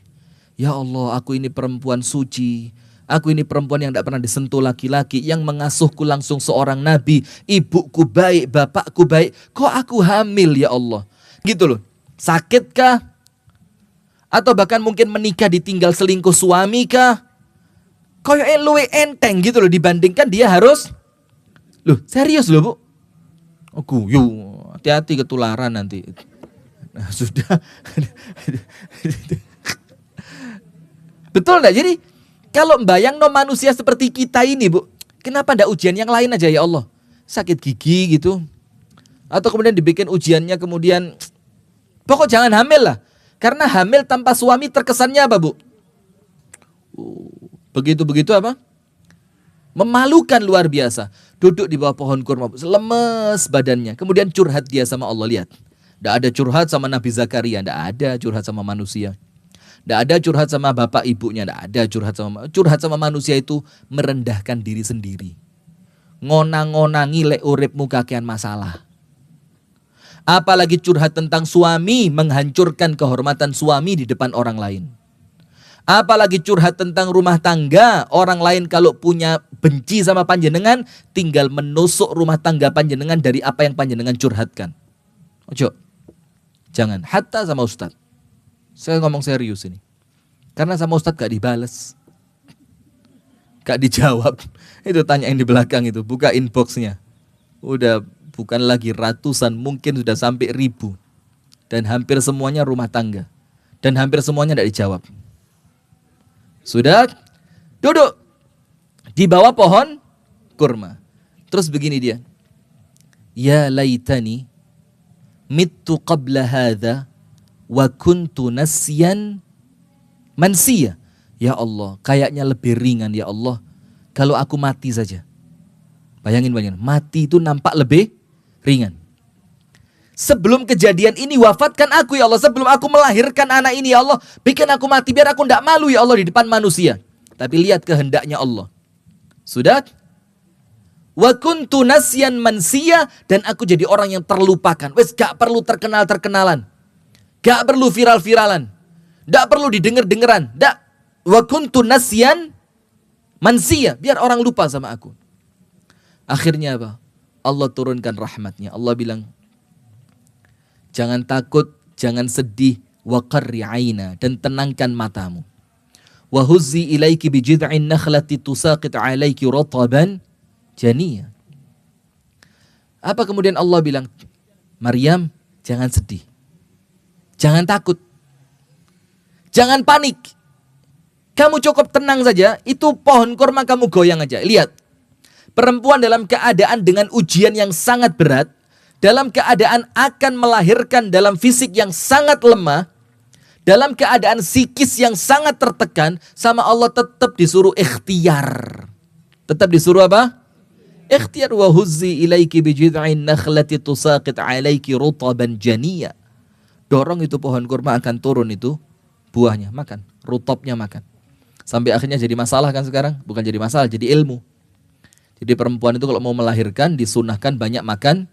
S1: Ya Allah, aku ini perempuan suci. Aku ini perempuan yang tidak pernah disentuh laki-laki, yang mengasuhku langsung seorang nabi. Ibuku baik, bapakku baik. Kok aku hamil ya Allah? Gitu loh. Sakitkah? Atau bahkan mungkin menikah ditinggal selingkuh suami kah? Kayak luwe enteng gitu loh dibandingkan dia harus. Loh, serius loh Bu. Aku, yuk, hati-hati ketularan nanti. Nah, sudah. Betul enggak? Jadi, kalau bayang no manusia seperti kita ini Bu, kenapa enggak ujian yang lain aja ya Allah? Sakit gigi gitu. Atau kemudian dibikin ujiannya kemudian, pokok jangan hamil lah. Karena hamil tanpa suami terkesannya apa Bu? Begitu-begitu apa? Memalukan luar biasa. Duduk di bawah pohon kurma, lemes badannya. Kemudian curhat dia sama Allah, lihat. Tidak ada curhat sama Nabi Zakaria, tidak ada curhat sama manusia. Tidak ada curhat sama bapak ibunya, tidak ada curhat sama manusia itu merendahkan diri sendiri. Ngonang-ngonangi lek uripmu kakean masalah. Apalagi curhat tentang suami, menghancurkan kehormatan suami di depan orang lain. Apalagi curhat tentang rumah tangga, orang lain kalau punya benci sama panjenengan, tinggal menusuk rumah tangga panjenengan dari apa yang panjenengan curhatkan. Ojo, jangan, hatta sama Ustadz. Saya ngomong serius ini. Karena sama Ustadz gak dibales, gak dijawab. Itu tanya yang di belakang itu, buka inboxnya. Udah bukan lagi ratusan, mungkin sudah sampai 1000. Dan hampir semuanya rumah tangga. Dan hampir semuanya tidak dijawab. Sudah duduk di bawah pohon kurma. Terus begini dia. Ya laitani mittu qabla hadha wa kuntu nasyan mansiya. Ya Allah, kayaknya lebih ringan ya Allah kalau aku mati saja. Bayangin, mati itu nampak lebih ringan. Sebelum kejadian ini wafatkan aku ya Allah. Sebelum aku melahirkan anak ini ya Allah, bikin aku mati biar aku tidak malu ya Allah di depan manusia. Tapi lihat kehendaknya Allah. Sudah? Wa kuntu nasyan mansiya, dan aku jadi orang yang terlupakan. Wes gak perlu terkenalan. Gak perlu viral-viralan. Gak perlu didengar-dengeran. Wa kuntu nasyan mansiya, biar orang lupa sama aku. Akhirnya apa? Allah turunkan rahmatnya. Allah bilang, jangan takut, jangan sedih, wa qarri aina, dan tenangkan matamu. Wa huzzi ilaiki bi jid'in nakhlati tusaqit 'alaiki rataban janiyya. Apa kemudian Allah bilang? Maryam, jangan sedih. Jangan takut. Jangan panik. Kamu cukup tenang saja, itu pohon kurma kamu goyang aja. Lihat. Perempuan dalam keadaan dengan ujian yang sangat berat, dalam keadaan akan melahirkan dalam fisik yang sangat lemah, dalam keadaan psikis yang sangat tertekan, sama Allah tetap disuruh ikhtiar. Tetap disuruh apa? Ikhtiar. Wa huzzi ilaiki bi jid'in nakhlati tusaqit 'alaiki rutaban janiyya. Dorong itu pohon kurma akan turun itu buahnya, makan. Rutobnya makan. Sampai akhirnya jadi masalah kan sekarang? Bukan jadi masalah, jadi ilmu. Jadi perempuan itu kalau mau melahirkan disunahkan banyak makan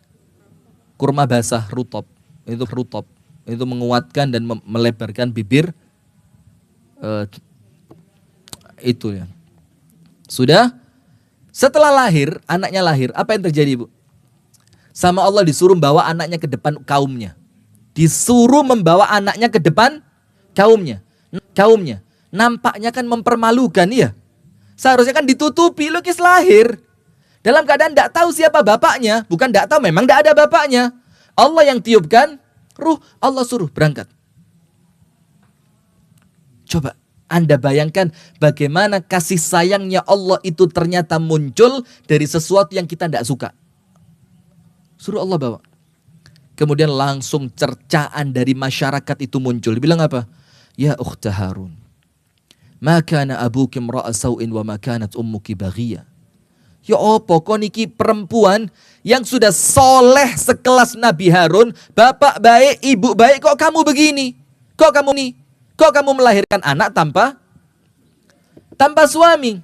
S1: kurma basah, rutob. Itu rutob. Itu menguatkan dan melebarkan bibir. Itu ya. Sudah? Setelah lahir, anaknya lahir, apa yang terjadi, Bu? Sama Allah disuruh membawa anaknya ke depan kaumnya. Disuruh membawa anaknya ke depan kaumnya. Nampaknya kan mempermalukan, ya. Seharusnya kan ditutupi, lukis lahir. Dalam keadaan tidak tahu siapa bapaknya. Bukan tidak tahu, memang tidak ada bapaknya. Allah yang tiupkan ruh, Allah suruh berangkat. Coba Anda bayangkan bagaimana kasih sayangnya Allah itu ternyata muncul dari sesuatu yang kita tidak suka. Suruh Allah bawa. Kemudian langsung cercaan dari masyarakat itu muncul. Dibilang apa? Ya ukhta Harun, ma kana abuki imra'a sawin wa ma kanat ummuki baghiyah. Ya opo kok niki perempuan yang sudah soleh sekelas Nabi Harun, bapak baik, ibu baik, kok kamu begini? Kok kamu melahirkan anak tanpa suami?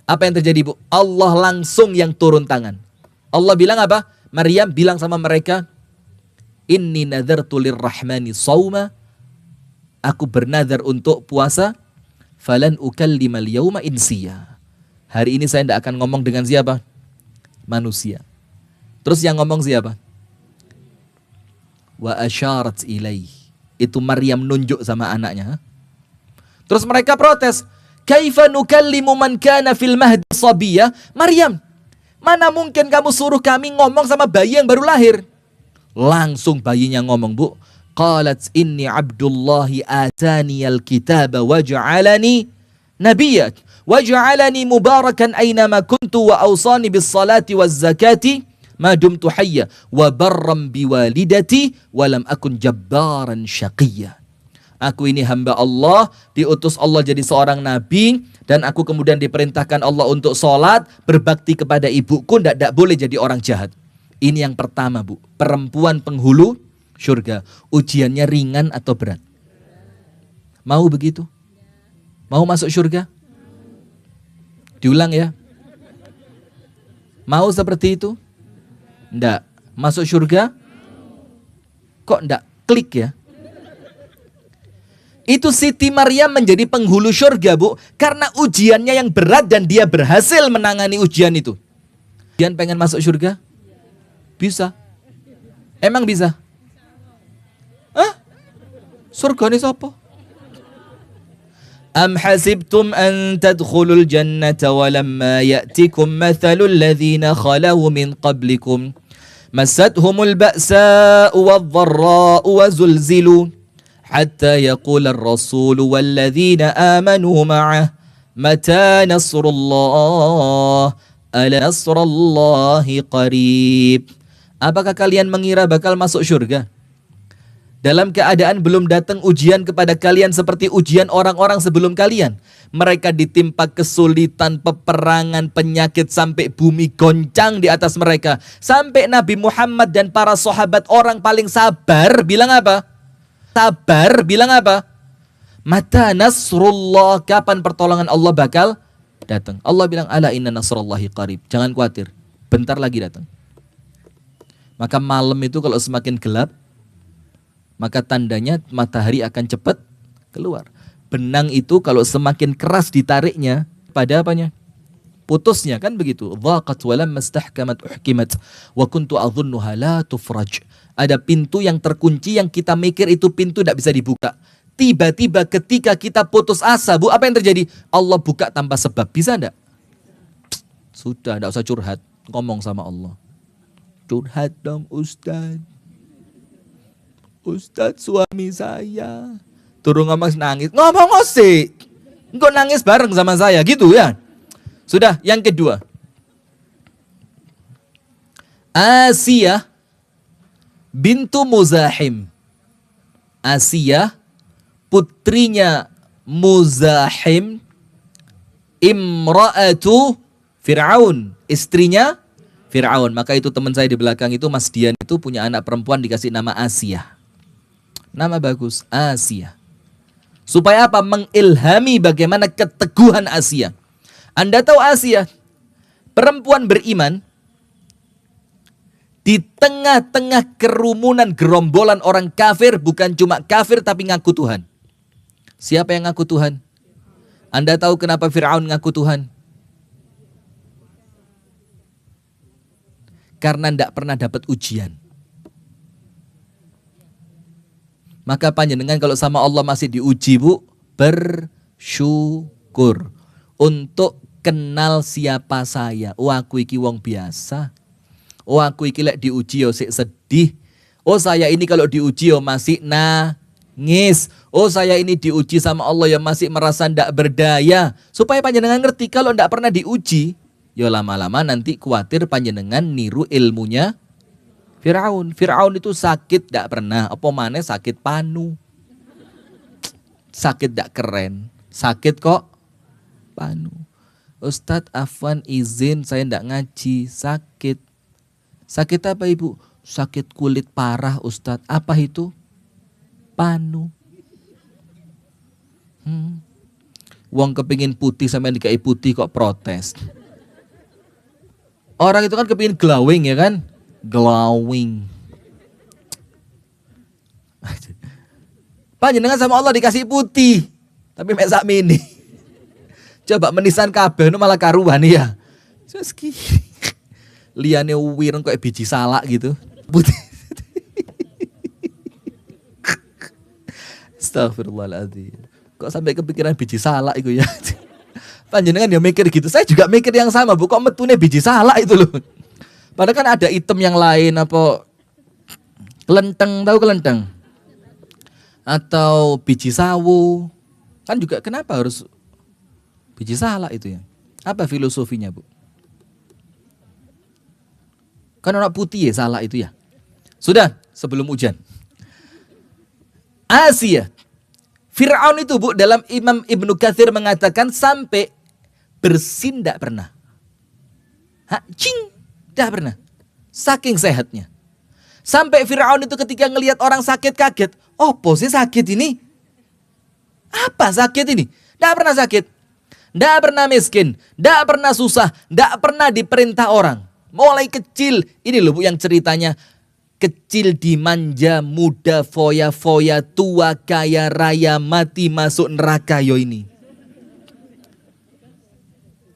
S1: Apa yang terjadi, Bu? Allah langsung yang turun tangan. Allah bilang apa? Maryam bilang sama mereka, inni nadartu lirrahmani sawma. Aku bernadar untuk puasa. Falan ukallimal yawma insiya. Hari ini saya tidak akan ngomong dengan siapa? Manusia. Terus yang ngomong siapa? Wa asyarat ilaih. Itu Maryam nunjuk sama anaknya. Terus mereka protes. Kaifa nukallimu man kana fil mahdi sabiyya? Maryam, mana mungkin kamu suruh kami ngomong sama bayi yang baru lahir? Langsung bayinya ngomong, Bu. Qalat inni abdullahi ataniyal kitaba waj'alani nabiyya waj'alani mubarakan aynama kuntu wa awsani bis salati waz zakati ma dumtu hayya wa barram biwalidati wa lam akun jabbaran syaqiyya. Aku ini hamba Allah, diutus Allah jadi seorang nabi, dan aku kemudian diperintahkan Allah untuk sholat, berbakti kepada ibuku, tidak boleh jadi orang jahat. Ini yang pertama, Bu. Perempuan penghulu surga. Ujiannya ringan atau berat? Mau begitu? Mau masuk surga? Diulang ya. Mau seperti itu? Enggak. Masuk surga? Kok enggak klik ya? Itu Siti Maryam menjadi penghulu surga, Bu. Karena ujiannya yang berat dan dia berhasil menangani ujian itu. Dia pengen masuk surga? Bisa. Emang bisa? Hah? Surga ini siapa? Am hasibtum an tadkhulul jannata walamma ya'tikum mathalul ladzina khalau min qablikum massathumul ba'sa'u wadh-dharra'u wa zulzilu hatta yaqula ar-rasul walladzina amanu ma'ah mata nasrullah ala nasrullahi qarib. Apakah kalian mengira bakal masuk surga dalam keadaan belum datang ujian kepada kalian seperti ujian orang-orang sebelum kalian? Mereka ditimpa kesulitan, peperangan, penyakit sampai bumi goncang di atas mereka. Sampai Nabi Muhammad dan para sahabat orang paling sabar bilang apa? Sabar bilang apa? Mata nasrullah, kapan pertolongan Allah bakal datang? Allah bilang ala inna nasrullahi qarib. Jangan khawatir, bentar lagi datang. Maka malam itu kalau semakin gelap, maka tandanya matahari akan cepat keluar. Benang itu kalau semakin keras ditariknya, pada apanya? Putusnya, kan begitu. Dhaqat wa lamma istahkamat uhkimat wa kuntu adhunnuha la tufraj. Ada pintu yang terkunci yang kita mikir itu pintu tidak bisa dibuka. Tiba-tiba ketika kita putus asa, Bu, apa yang terjadi? Allah buka tanpa sebab. Bisa enggak? Sudah, enggak usah curhat. Ngomong sama Allah. Curhat dong Ustaz. Ustaz, suami saya turun ngomong nangis. Ngomong sih. Engkau nangis bareng sama saya gitu ya. Sudah, yang kedua. Asiyah bintu Muzahim. Asiyah putrinya Muzahim, imra'atu Fir'aun, istrinya Fir'aun. Maka itu teman saya di belakang itu, Mas Dian, itu punya anak perempuan dikasih nama Asiyah. Nama bagus, Asiyah. Supaya apa? Mengilhami bagaimana keteguhan Asia. Anda tahu Asia, perempuan beriman, di tengah-tengah kerumunan gerombolan orang kafir, bukan cuma kafir tapi ngaku Tuhan. Siapa yang ngaku Tuhan? Anda tahu kenapa Fir'aun ngaku Tuhan? Karena tidak pernah dapat ujian. Maka panjenengan kalau sama Allah masih diuji, Bu, bersyukur. Untuk kenal siapa saya. Oh, aku iki wong biasa. Oh, aku iki lek diuji yo sik sedih. Oh, saya ini kalau diuji yo masih nangis. Oh, saya ini diuji sama Allah yo masih merasa ndak berdaya. Supaya panjenengan ngerti kalau ndak pernah diuji, yo lama-lama nanti khawatir panjenengan niru ilmunya Fir'aun. Fir'aun itu sakit ndak pernah. Apa maneh sakit panu. Sakit ndak keren. Sakit kok panu. Ustadz Afwan izin saya ndak ngaji, sakit. Sakit apa ibu? Sakit kulit parah Ustadz. Apa itu? Panu. Wong kepingin putih sampai dikai putih kok protes. Orang itu kan kepingin glowing ya kan? Glowing. Panjenengan sama Allah dikasih putih. Tapi mek sak mini. Coba menisan kabeh nu malah karuan ya. Seski. Liane wireng kayak biji salak gitu. Putih. Astagfirullahaladzim. Kok sampai kepikiran biji salak itu ya. Panjenengan ya mikir gitu. Saya juga mikir yang sama, Bu. Kok metune biji salak itu loh. Padahal kan ada item yang lain apa. Kelenteng, tahu kelenteng? Atau biji sawo. Kan juga kenapa harus biji salak itu ya? Apa filosofinya, Bu? Kan orang putih ya salah itu ya. Sudah sebelum hujan. Asia. Fir'aun itu, Bu, dalam Imam Ibnu Katsir mengatakan sampai bersin tidak pernah. Tidak pernah. Saking sehatnya. Sampai Fir'aun itu ketika ngelihat orang sakit kaget. Oh, sih sakit ini? Apa sakit ini? Tidak pernah sakit. Tidak pernah miskin. Tidak pernah susah. Tidak pernah diperintah orang. Mulai kecil, ini loh Bu yang ceritanya. Kecil dimanja, muda foya-foya, tua kaya raya, mati masuk neraka yo ini.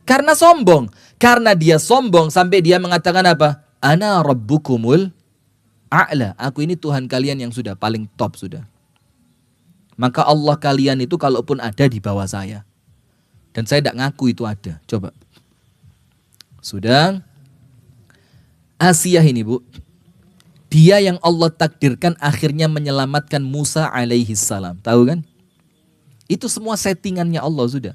S1: Karena sombong. Karena dia sombong sampai dia mengatakan apa? Ana rabbukumul a'la. Aku ini Tuhan kalian yang sudah paling top sudah. Maka Allah kalian itu kalaupun ada di bawah saya. Dan saya tidak ngaku itu ada. Coba. Sudah. Asia ini, Bu, dia yang Allah takdirkan akhirnya menyelamatkan Musa alaihi salam. Tahu kan? Itu semua settingannya Allah sudah.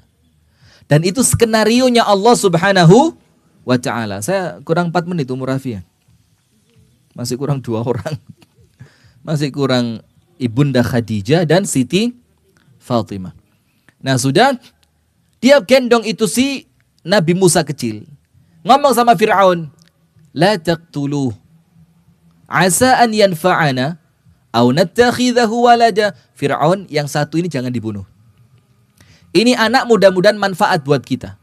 S1: Dan itu skenarionya Allah subhanahu wa ta'ala. Saya kurang 4 menit umur Rafia. Masih kurang 2 orang. Masih kurang Ibunda Khadijah dan Siti Fatimah. Nah sudah, dia gendong itu si Nabi Musa kecil. Ngomong sama Fir'aun. La taqtuluh. Asa an yanfa'ana. Au nattakhidahu walada. Fir'aun yang satu ini jangan dibunuh. Ini anak mudah-mudahan manfaat buat kita.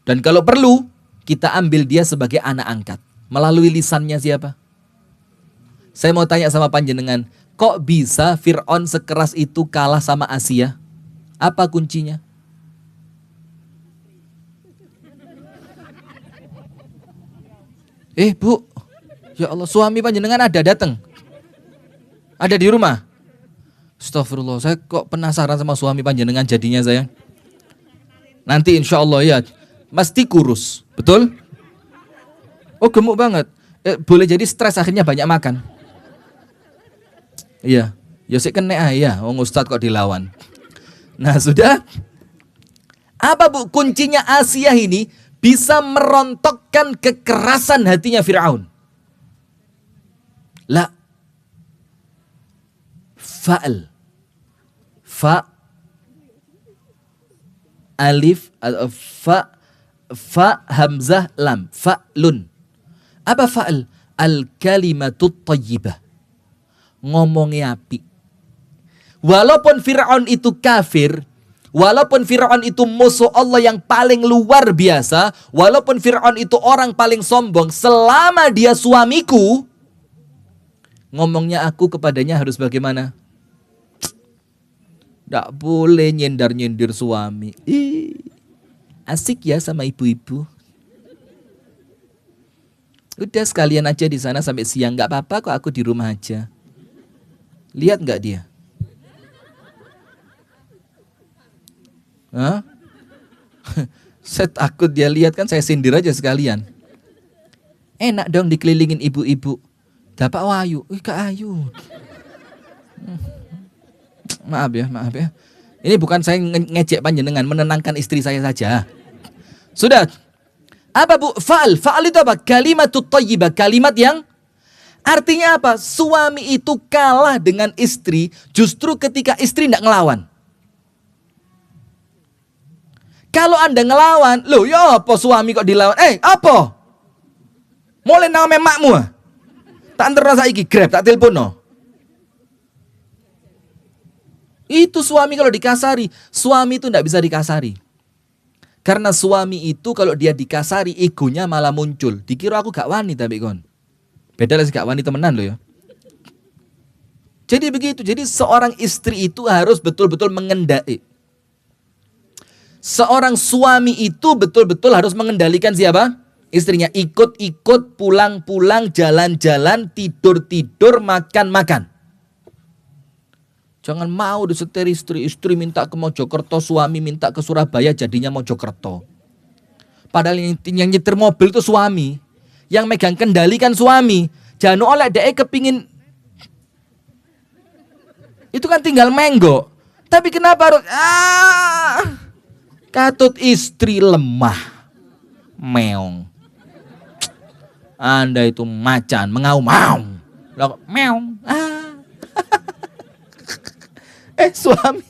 S1: Dan kalau perlu, kita ambil dia sebagai anak angkat. Melalui lisannya siapa? Saya mau tanya sama panjenengan. Kok bisa Fir'aun sekeras itu kalah sama Asia? Apa kuncinya? Bu, ya Allah, suami panjenengan ada datang? Ada di rumah? Astagfirullah, saya kok penasaran sama suami panjenengan jadinya saya. Nanti insya Allah ya, mesti kurus, betul? Oh gemuk banget, boleh jadi stres akhirnya banyak makan. Iya, ya sih kena ya, wong Ustadz kok dilawan. Nah sudah, apa Bu kuncinya Asia ini? Bisa merontokkan kekerasan hatinya Fir'aun. La. Fa'al. Fa. Alif. Fa. Fa. Hamzah. Lam. Fa'lun. Apa fa'al? Al-kalimatut tayyibah. Ngomongnya api. Walaupun Fir'aun itu kafir, walaupun Fir'aun itu musuh Allah yang paling luar biasa, walaupun Fir'aun itu orang paling sombong, selama dia suamiku, ngomongnya aku kepadanya harus bagaimana? Tidak boleh nyender-nyender suami. Asik ya sama ibu-ibu. Udah sekalian aja di sana sampai siang, nggak apa-apa kok, aku di rumah aja. Lihat nggak dia? Hah? Saya takut dia lihat, kan saya sindir aja sekalian. Enak dong dikelilingin ibu-ibu. Dapat Wahyu, Kak Ayu. Maaf ya. Ini bukan saya ngejek panjenengan, menenangkan istri saya saja. Sudah. Apa bu? Fa'al itu apa? Kalimatut thayyibah, kalimat yang artinya apa? Suami itu kalah dengan istri justru ketika istri tidak ngelawan. Kalau Anda ngelawan, loh ya apa suami kok dilawan? Apa? Mulai nama makmu. Tak terasa iki grab, tak telepon no. Itu suami kalau dikasari, suami itu tidak bisa dikasari. Karena suami itu kalau dia dikasari, egonya malah muncul. Dikira aku gak wani tapi kon. Beda lah sih gak wani temenan loh ya. Jadi begitu, jadi seorang istri itu harus betul-betul mengendali. Seorang suami itu betul-betul harus mengendalikan siapa? Istrinya. Ikut-ikut, pulang-pulang, jalan-jalan, tidur-tidur, makan-makan. Jangan mau disetir istri minta ke Mojokerto, suami minta ke Surabaya, jadinya Mojokerto. Padahal yang nyetir mobil itu suami. Yang megang kendali kan suami. Jangan oleh dia kepingin. Itu kan tinggal menggo. Tapi kenapa harus... Katut istri lemah. Meong. Anda itu macan, mengaum. Meong. Suami.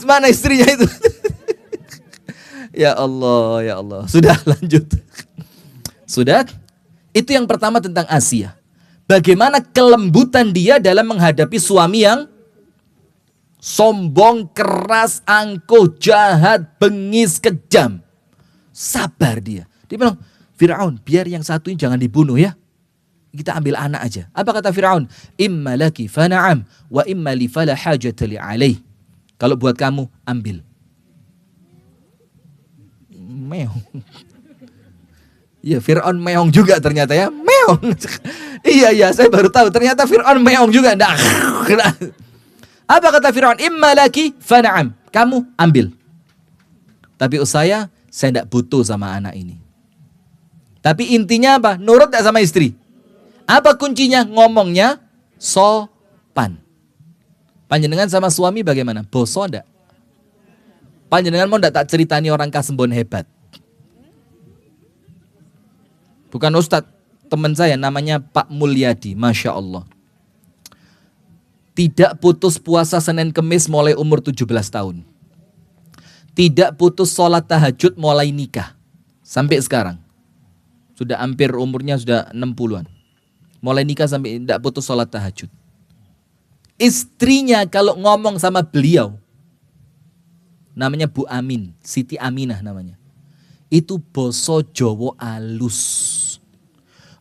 S1: Mana istrinya itu? Ya Allah. Sudah lanjut. Sudah. Itu yang pertama tentang Asia. Bagaimana kelembutan dia dalam menghadapi suami yang sombong, keras, angkuh, jahat, bengis, kejam. Sabar dia. Dia bilang, Fir'aun, biar yang satu ini jangan dibunuh ya. Kita ambil anak aja. Apa kata Fir'aun? Imma laki fana'am wa imma li fala hajata li alaih. Kalau buat kamu, ambil. Meong. Ya, Fir'aun meong juga ternyata ya. Meong. Iya, saya baru tahu. Ternyata Fir'aun meong juga. Apa kata Fir'aun? Imma laki fana'am. Kamu ambil. Tapi saya tidak butuh sama anak ini. Tapi intinya apa? Nurut tak sama istri? Apa kuncinya? Ngomongnya sopan. Panjenengan sama suami bagaimana? Boso enggak? Panjenengan mau enggak tak ceritani orang Kasembon hebat? Bukan Ustadz, teman saya namanya Pak Mulyadi, Masya Allah. Tidak putus puasa Senin Kemis mulai umur 17 tahun. Tidak putus sholat tahajud mulai nikah. Sampai sekarang. Sudah hampir umurnya sudah 60-an. Mulai nikah sampai tidak putus sholat tahajud. Istrinya kalau ngomong sama beliau, namanya Bu Amin, Siti Aminah namanya. Itu boso Jowo alus.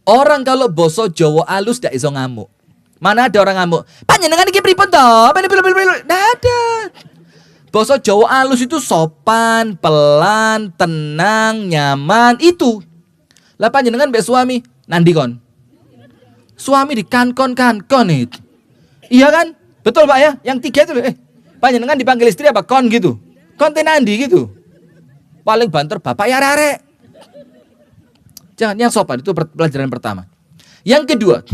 S1: Orang kalau boso Jowo alus tidak iso ngamuk. Mana ada orang ngamuk? Panjenengan iki pripun to? Tidak ada. Boso Jowo alus itu sopan, pelan, tenang, nyaman, itu. Lah panjenengan mbek suami, nandi kon. Suami di kankon itu. Iya kan? Betul Pak ya? Yang tiga itu panjenengan dipanggil istri apa? Kon gitu. Kon tenandi gitu. Paling banter bapak ya rarek. Jangan, yang sopan itu pelajaran pertama. Yang kedua,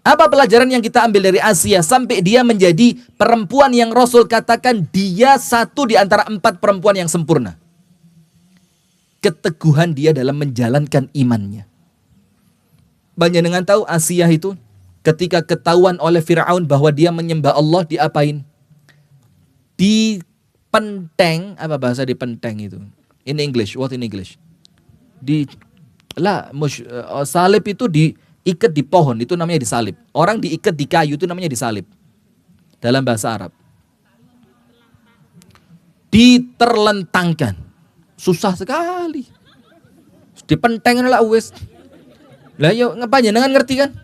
S1: apa pelajaran yang kita ambil dari Asia sampai dia menjadi perempuan yang Rasul katakan dia satu di antara 4 perempuan yang sempurna. Keteguhan dia dalam menjalankan imannya. Panjenengan tahu Asia itu ketika ketahuan oleh Fir'aun bahwa dia menyembah Allah, diapain? Dipenteng, apa bahasa dipenteng itu? In English, what in English? Salib itu Ikat di pohon itu namanya disalib. Orang diikat di kayu itu namanya disalib. Dalam bahasa Arab. Diterlentangkan. Susah sekali. Dipenteng lah wis. Lah yo ngapa jenengan ngerti kan?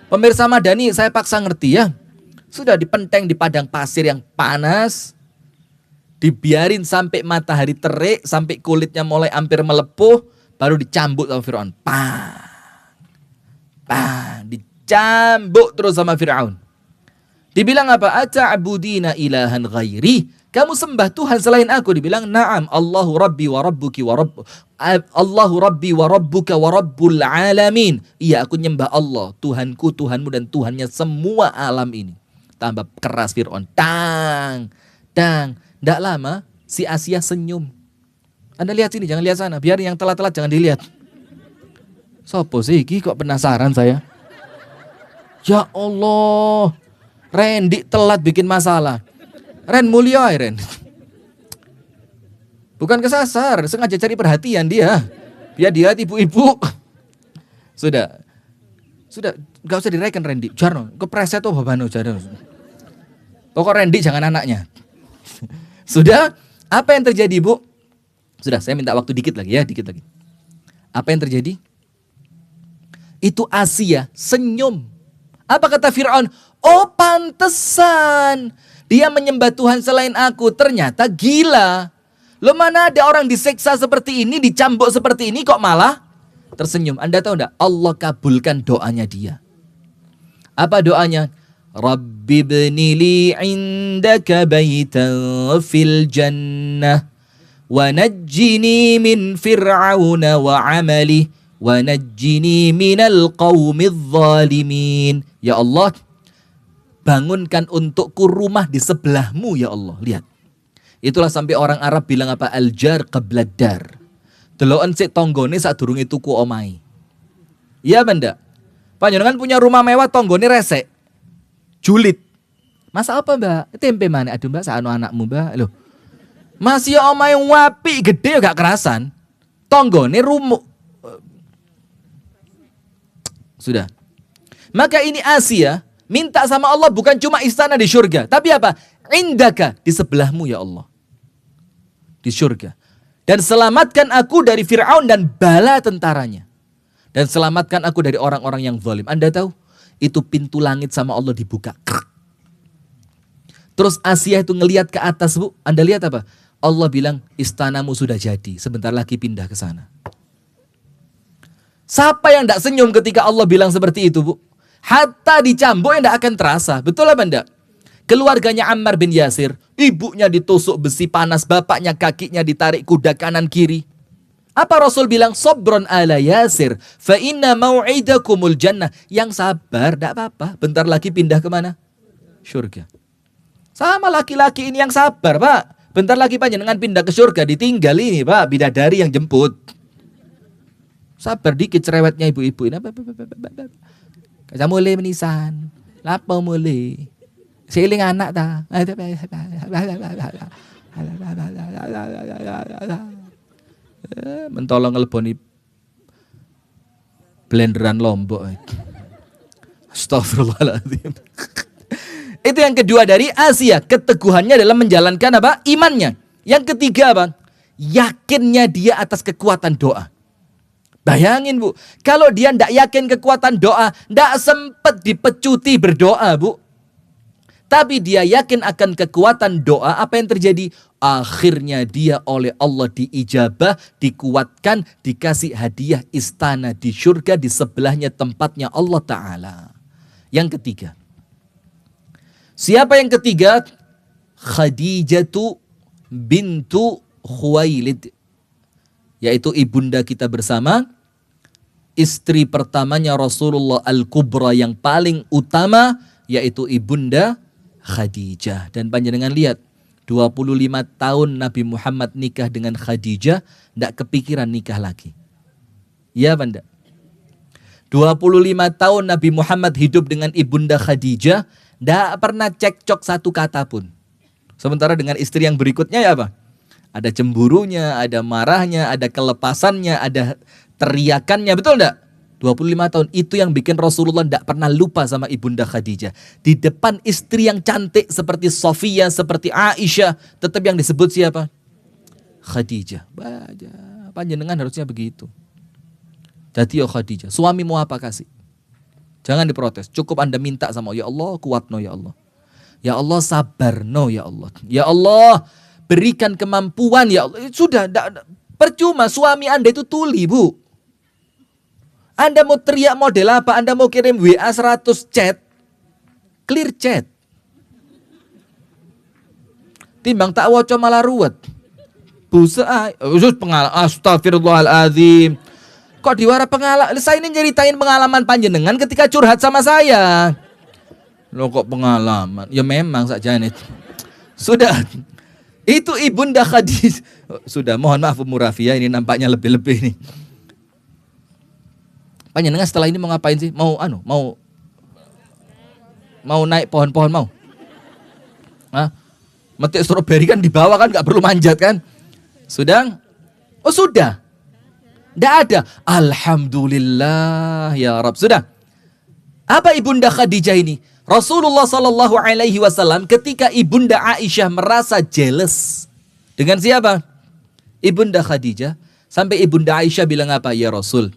S1: Pemirsa Madani saya paksa ngerti ya. Sudah dipenteng di padang pasir yang panas. Dibiarin sampai matahari terik, sampai kulitnya mulai hampir melepuh, baru dicambuk sama Fir'aun. Pah. Dicambuk terus sama Fir'aun. Dibilang apa? Ata'budina ilahan ghairi. Kamu sembah Tuhan selain aku. Dibilang, na'am, Allahu Rabbi wa Rabbuki wa Rabbu. Allahu Rabbi wa Rabbuka wa Rabbul alamin. Iya, aku nyembah Allah, Tuhanku, Tuhanmu, dan Tuhannya semua alam ini. Tambah keras Fir'aun. Dang. Nggak lama, si Asia senyum. Anda lihat sini, jangan lihat sana. Biar yang telat-telat jangan dilihat. Sopo sih, kok penasaran saya. Ya Allah, Randy telat bikin masalah. Ren mulia Ren. Bukan kesasar, sengaja cari perhatian dia. Biar dia ibu-ibu. Sudah, gak usah direken Randy. Jarno, kepreset tuh babano Jarno. Pokok Randy jangan anaknya. Sudah, apa yang terjadi Bu? Sudah, saya minta waktu dikit lagi. Apa yang terjadi? Itu Asia senyum. Apa kata Fir'aun? Oh pantesan dia menyembah Tuhan selain aku, ternyata gila. Loh mana ada orang diseksa seperti ini, dicambuk seperti ini kok malah tersenyum. Anda tahu enggak? Allah kabulkan doanya dia. Apa doanya? Rabbi bnili indaka baitan fil jannah wa najjini min fir'auna wa amali wa najjini minal qawmidh zalimin. Ya Allah, bangunkan untukku rumah di sebelahmu ya Allah. Lihat. Itulah sampai orang Arab bilang apa? Al-jar qablad dar. Deloken sik tonggone sadurunge tuku omahe. Iya benda. Panjenengan punya rumah mewah tonggone resek. Julid. Masa apa mbak? Tempe mana? Aduh mbak, saano anakmu mbak. Loh. Masih omahe wapi gede gak kerasan. Tonggone rumuk. Sudah. Maka ini Asia minta sama Allah bukan cuma istana di surga, tapi apa? Indaka, di sebelahmu ya Allah. Di surga. Dan selamatkan aku dari Fir'aun dan bala tentaranya. Dan selamatkan aku dari orang-orang yang zalim. Anda tahu? Itu pintu langit sama Allah dibuka. Terus Asia itu ngelihat ke atas Bu. Anda lihat apa? Allah bilang istanamu sudah jadi. Sebentar lagi pindah ke sana. Siapa yang tidak senyum ketika Allah bilang seperti itu Bu? Hatta dicambuk yang tidak akan terasa. Betul apa enggak? Keluarganya Ammar bin Yasir, ibunya ditusuk besi panas, bapaknya kakinya ditarik kuda kanan kiri. Apa Rasul bilang? Sobron ala Yasir, fa inna mau'idakumul jannah. Yang sabar, tidak apa-apa. Bentar lagi pindah kemana? Surga. Sama laki-laki ini yang sabar Pak. Bentar lagi panjenengan pindah ke surga, ditinggal ini Pak, bidadari yang jemput. Sabar dikit cerewetnya ibu-ibu ini. Kaca mulai menisan. Lapo mulai. Seiling anak ta. Mentolong ngeleboni blenderan Lombok. Astagfirullahaladzim. Itu yang kedua dari Asia. Keteguhannya dalam menjalankan apa? Imannya. Yang ketiga apa? Yakinnya dia atas kekuatan doa. Bayangin Bu, kalau dia tidak yakin kekuatan doa, tidak sempat dipecuti berdoa Bu. Tapi dia yakin akan kekuatan doa, apa yang terjadi? Akhirnya dia oleh Allah diijabah, dikuatkan, dikasih hadiah istana di surga, di sebelahnya tempatnya Allah Ta'ala. Yang ketiga. Siapa yang ketiga? Khadijatu bintu Khuwailid. Yaitu ibunda kita bersama. Istri pertamanya Rasulullah Al-Kubra yang paling utama, yaitu ibunda Khadijah. Dan panjenengan lihat, 25 tahun Nabi Muhammad nikah dengan Khadijah, tidak kepikiran nikah lagi. Ya benda. 25 tahun Nabi Muhammad hidup dengan ibunda Khadijah, tidak pernah cekcok satu kata pun. Sementara dengan istri yang berikutnya ya apa? Ada cemburunya, ada marahnya, ada kelepasannya, ada teriakannya, betul enggak? 25 tahun. Itu yang bikin Rasulullah tidak pernah lupa sama Ibunda Khadijah. Di depan istri yang cantik seperti Sofia, seperti Aisyah, tetap yang disebut siapa? Khadijah. Baja. Panjenengan harusnya begitu. Jadi ya Khadijah, suami mau apa kasih? Jangan diprotes. Cukup Anda minta sama Allah, ya Allah kuat no ya Allah. Ya Allah sabar no ya Allah. Ya Allah berikan kemampuan ya Allah. Sudah, percuma suami Anda itu tuli, Bu. Anda mau teriak model apa? Anda mau kirim WA 100 chat, clear chat. Timbang tak waca malah ruwet. Busa, astagfirullahaladzim. Kok diwara pengalaman? Saya ini nyeritain pengalaman panjenengan ketika curhat sama saya. Loh kok pengalaman? Ya memang saja ini. Sudah. Itu Ibunda Khadijah. Sudah, mohon maaf Ummu Rafia, ini nampaknya lebih-lebih nih. Panjenengan setelah ini mau ngapain sih? Mau naik pohon-pohon mau? Hah? Metik stroberi kan di bawah kan, nggak perlu manjat kan? Sudah? Oh sudah. Nggak ada. Alhamdulillah ya Rabb. Sudah. Apa Ibunda Khadijah ini? Rasulullah Shallallahu Alaihi Wasallam ketika Ibunda Aisyah merasa jealous dengan siapa? Ibunda Khadijah. Sampai Ibunda Aisyah bilang apa? Ya Rasul,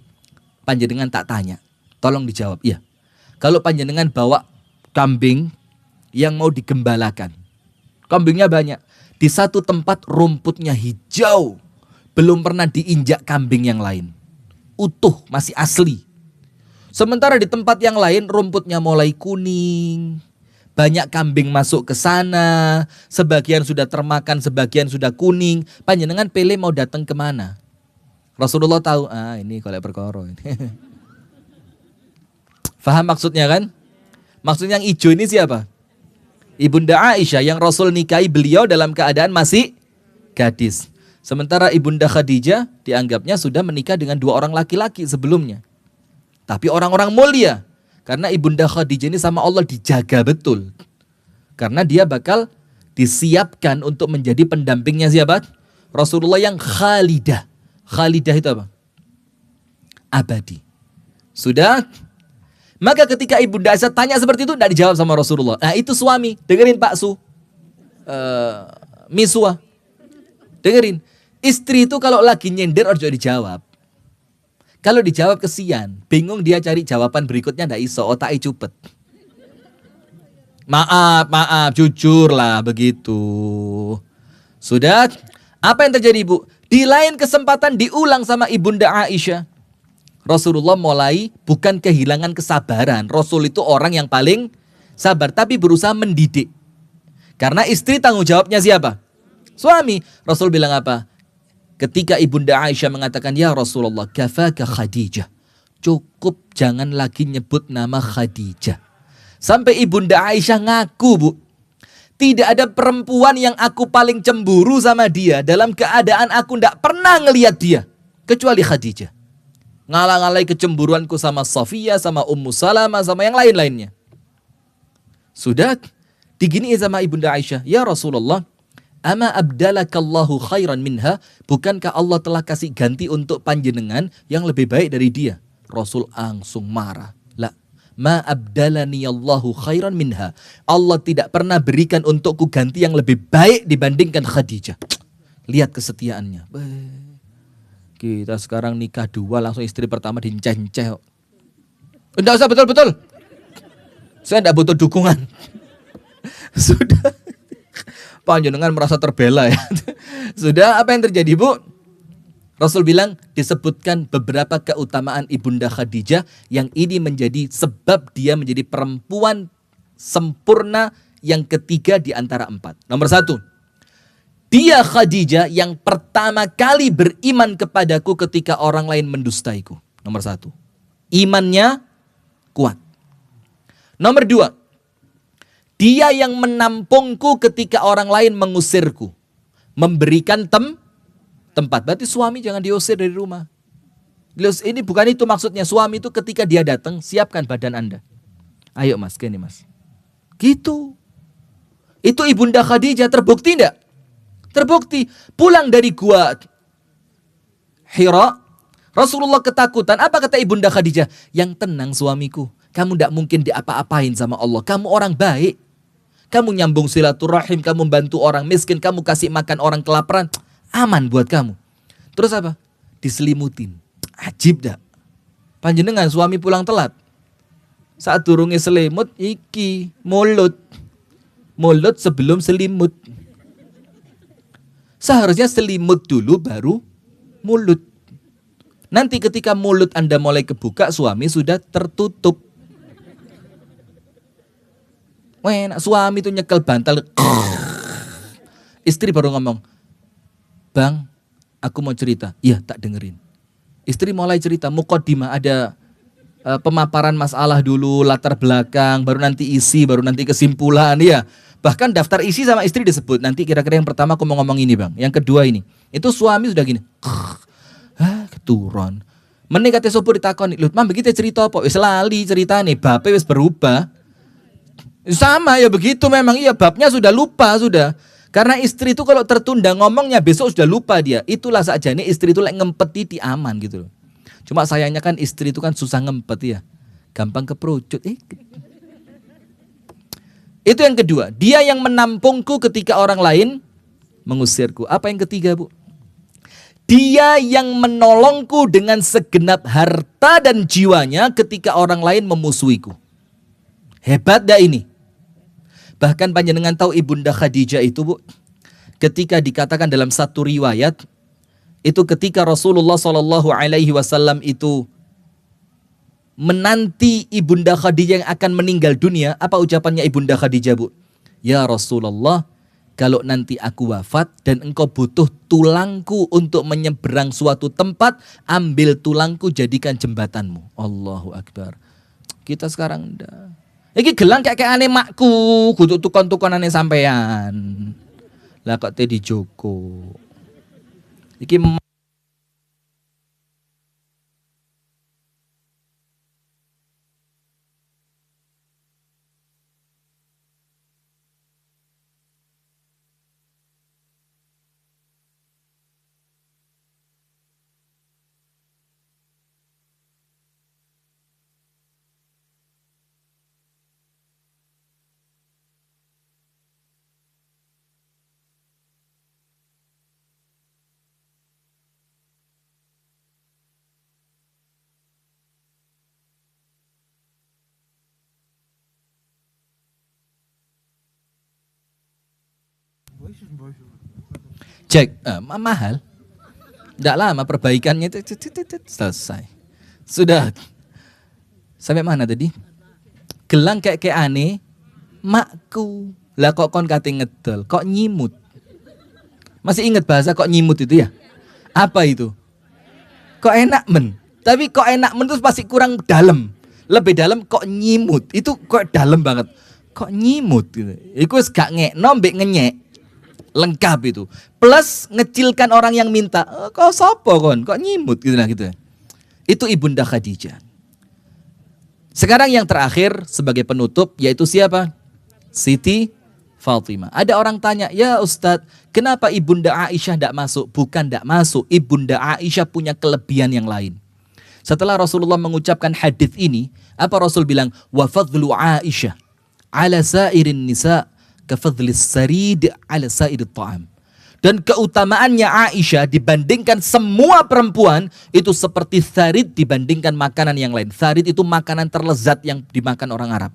S1: panjenengan tak tanya, tolong dijawab. Iya. Kalau panjenengan bawa kambing yang mau digembalakan, kambingnya banyak, di satu tempat rumputnya hijau, belum pernah diinjak kambing yang lain, utuh, masih asli. Sementara di tempat yang lain rumputnya mulai kuning, banyak kambing masuk ke sana, sebagian sudah termakan, sebagian sudah kuning. Panjenengan pilih mau datang kemana? Rasulullah tahu, ini kolek perkara ini. Faham maksudnya kan? Maksudnya yang hijau ini siapa? Ibunda Aisyah yang Rasul nikahi beliau dalam keadaan masih gadis. Sementara Ibunda Khadijah dianggapnya sudah menikah dengan 2 orang laki-laki sebelumnya. Tapi orang-orang mulia. Karena Ibunda Khadijah ini sama Allah dijaga betul. Karena dia bakal disiapkan untuk menjadi pendampingnya siapa? Rasulullah yang khalidah. Khalidah itu apa? Abadi. Sudah? Maka ketika Ibunda Aisyah tanya seperti itu, tidak dijawab sama Rasulullah. Nah itu suami. Dengerin Pak Su. Miswa. Dengerin. Istri itu kalau lagi nyender harus dijawab. Kalau dijawab kesian. Bingung dia cari jawaban berikutnya, tidak iso. Otaknya cupet. Maaf. Jujur lah begitu. Sudah? Apa yang terjadi Bu? Di lain kesempatan diulang sama Ibunda Aisyah. Rasulullah mulai bukan kehilangan kesabaran. Rasul itu orang yang paling sabar, tapi berusaha mendidik. Karena istri tanggung jawabnya siapa? Suami. Rasul bilang apa? Ketika Ibunda Aisyah mengatakan, ya Rasulullah, kafaka Khadijah. Cukup jangan lagi nyebut nama Khadijah. Sampai Ibunda Aisyah ngaku, Bu. Tidak ada perempuan yang aku paling cemburu sama dia dalam keadaan aku tidak pernah ngelihat dia. Kecuali Khadijah. Ngalah-ngalai kecemburuanku sama Sofia, sama Ummu Salamah, sama yang lain-lainnya. Sudah diginiin sama Ibunda Aisyah. Ya Rasulullah, ama abdalakallahu khairan minha. Bukankah Allah telah kasih ganti untuk panjenengan yang lebih baik dari dia? Rasul langsung marah. Ma abdalani Allahu khairan minha. Allah tidak pernah berikan untukku ganti yang lebih baik dibandingkan Khadijah. Lihat kesetiaannya. Kita sekarang nikah 2 langsung istri pertama dinceh-ceh. Enggak usah betul-betul. Saya enggak butuh dukungan. Sudah. Panjenengan merasa terbela ya. Sudah, apa yang terjadi Bu? Rasul bilang disebutkan beberapa keutamaan Ibunda Khadijah yang ini menjadi sebab dia menjadi perempuan sempurna yang ketiga di antara 4. Nomor 1, dia Khadijah yang pertama kali beriman kepadaku ketika orang lain mendustaiku. Nomor 1, imannya kuat. Nomor 2, dia yang menampungku ketika orang lain mengusirku, memberikan tempat. Berarti suami jangan diusir dari rumah. Ini bukan itu maksudnya. Suami itu ketika dia datang, siapkan badan Anda. Ayo mas, gini mas. Gitu. Itu Ibunda Khadijah, terbukti enggak? Terbukti. Pulang dari gua Hira, Rasulullah ketakutan. Apa kata Ibunda Khadijah? Yang tenang suamiku. Kamu tidak mungkin diapa-apain sama Allah. Kamu orang baik. Kamu nyambung silaturahim, kamu bantu orang miskin, kamu kasih makan orang kelaparan. Aman buat kamu. Terus apa? Diselimutin. Ajib dah. Panjenengan suami pulang telat. Saat durunge selimut, iki mulut. Mulut sebelum selimut. Seharusnya selimut dulu baru mulut. Nanti ketika mulut Anda mulai kebuka, suami sudah tertutup. Wah, suami itu nyekel bantal. Istri baru ngomong, "Bang, aku mau cerita." Iya, tak dengerin. Istri mulai cerita, muqaddimah, ada pemaparan masalah dulu, latar belakang, baru nanti isi, baru nanti kesimpulan. Ya, bahkan daftar isi sama istri disebut. Nanti kira-kira yang pertama aku mau ngomong ini bang, yang kedua ini. Itu suami sudah gini. Keturun. Menikah sopo ditakoni, "Lut, mam begitu cerita apa?" Wis lali ceritane, bape wis berubah. Sama ya begitu memang, iya babnya sudah lupa sudah. Karena istri itu kalau tertunda ngomongnya besok sudah lupa dia. Itulah saja nih istri itu ngempeti aman gitu loh. Cuma sayangnya kan istri itu kan susah ngempet ya. Gampang keperucut. Itu yang kedua. Dia yang menampungku ketika orang lain mengusirku. Apa yang ketiga, Bu? Dia yang menolongku dengan segenap harta dan jiwanya ketika orang lain memusuhiku. Hebat dah ini. Bahkan panjenengan tahu Ibunda Khadijah itu, Bu, ketika dikatakan dalam satu riwayat, itu ketika Rasulullah SAW itu menanti Ibunda Khadijah yang akan meninggal dunia, apa ucapannya Ibunda Khadijah, Bu? "Ya Rasulullah, kalau nanti aku wafat dan engkau butuh tulangku untuk menyeberang suatu tempat, ambil tulangku jadikan jembatanmu." Allahu Akbar. Kita sekarang enggak. Iki gelang kayak aneh makku, kudu tukon-tukon aneh sampean. Lah kok te di Joko. Iki cek, mahal. Tidak lama perbaikannya itu selesai. Sudah. Sampai mana tadi? Gelang kayak aneh, makku. Lah kok kon kate ngedol, kok nyimut. Masih ingat bahasa kok nyimut itu ya? Apa itu? Kok enak men. Tapi kok enak men itu pasti kurang dalam. Lebih dalam kok nyimut. Itu kok dalam banget. Kok nyimut gitu. Iku wis gak ngekno mbek ngenyek. Lengkap itu. Plus ngecilkan orang yang minta. Kok sopo kon? Kok nyimut gitu lah gitu. Itu Ibunda Khadijah. Sekarang yang terakhir sebagai penutup yaitu siapa? Siti Fatimah. Ada orang tanya, "Ya Ustadz, kenapa Ibunda Aisyah tidak masuk?" Bukan tidak masuk. Ibunda Aisyah punya kelebihan yang lain. Setelah Rasulullah mengucapkan hadis ini, apa Rasul bilang? "Wa fadlu Aisyah ala sairin nisa kafadlis sarid ala sairit ta'am." Dan keutamaannya Aisyah dibandingkan semua perempuan itu seperti sarid dibandingkan makanan yang lain. Sarid itu makanan terlezat yang dimakan orang Arab.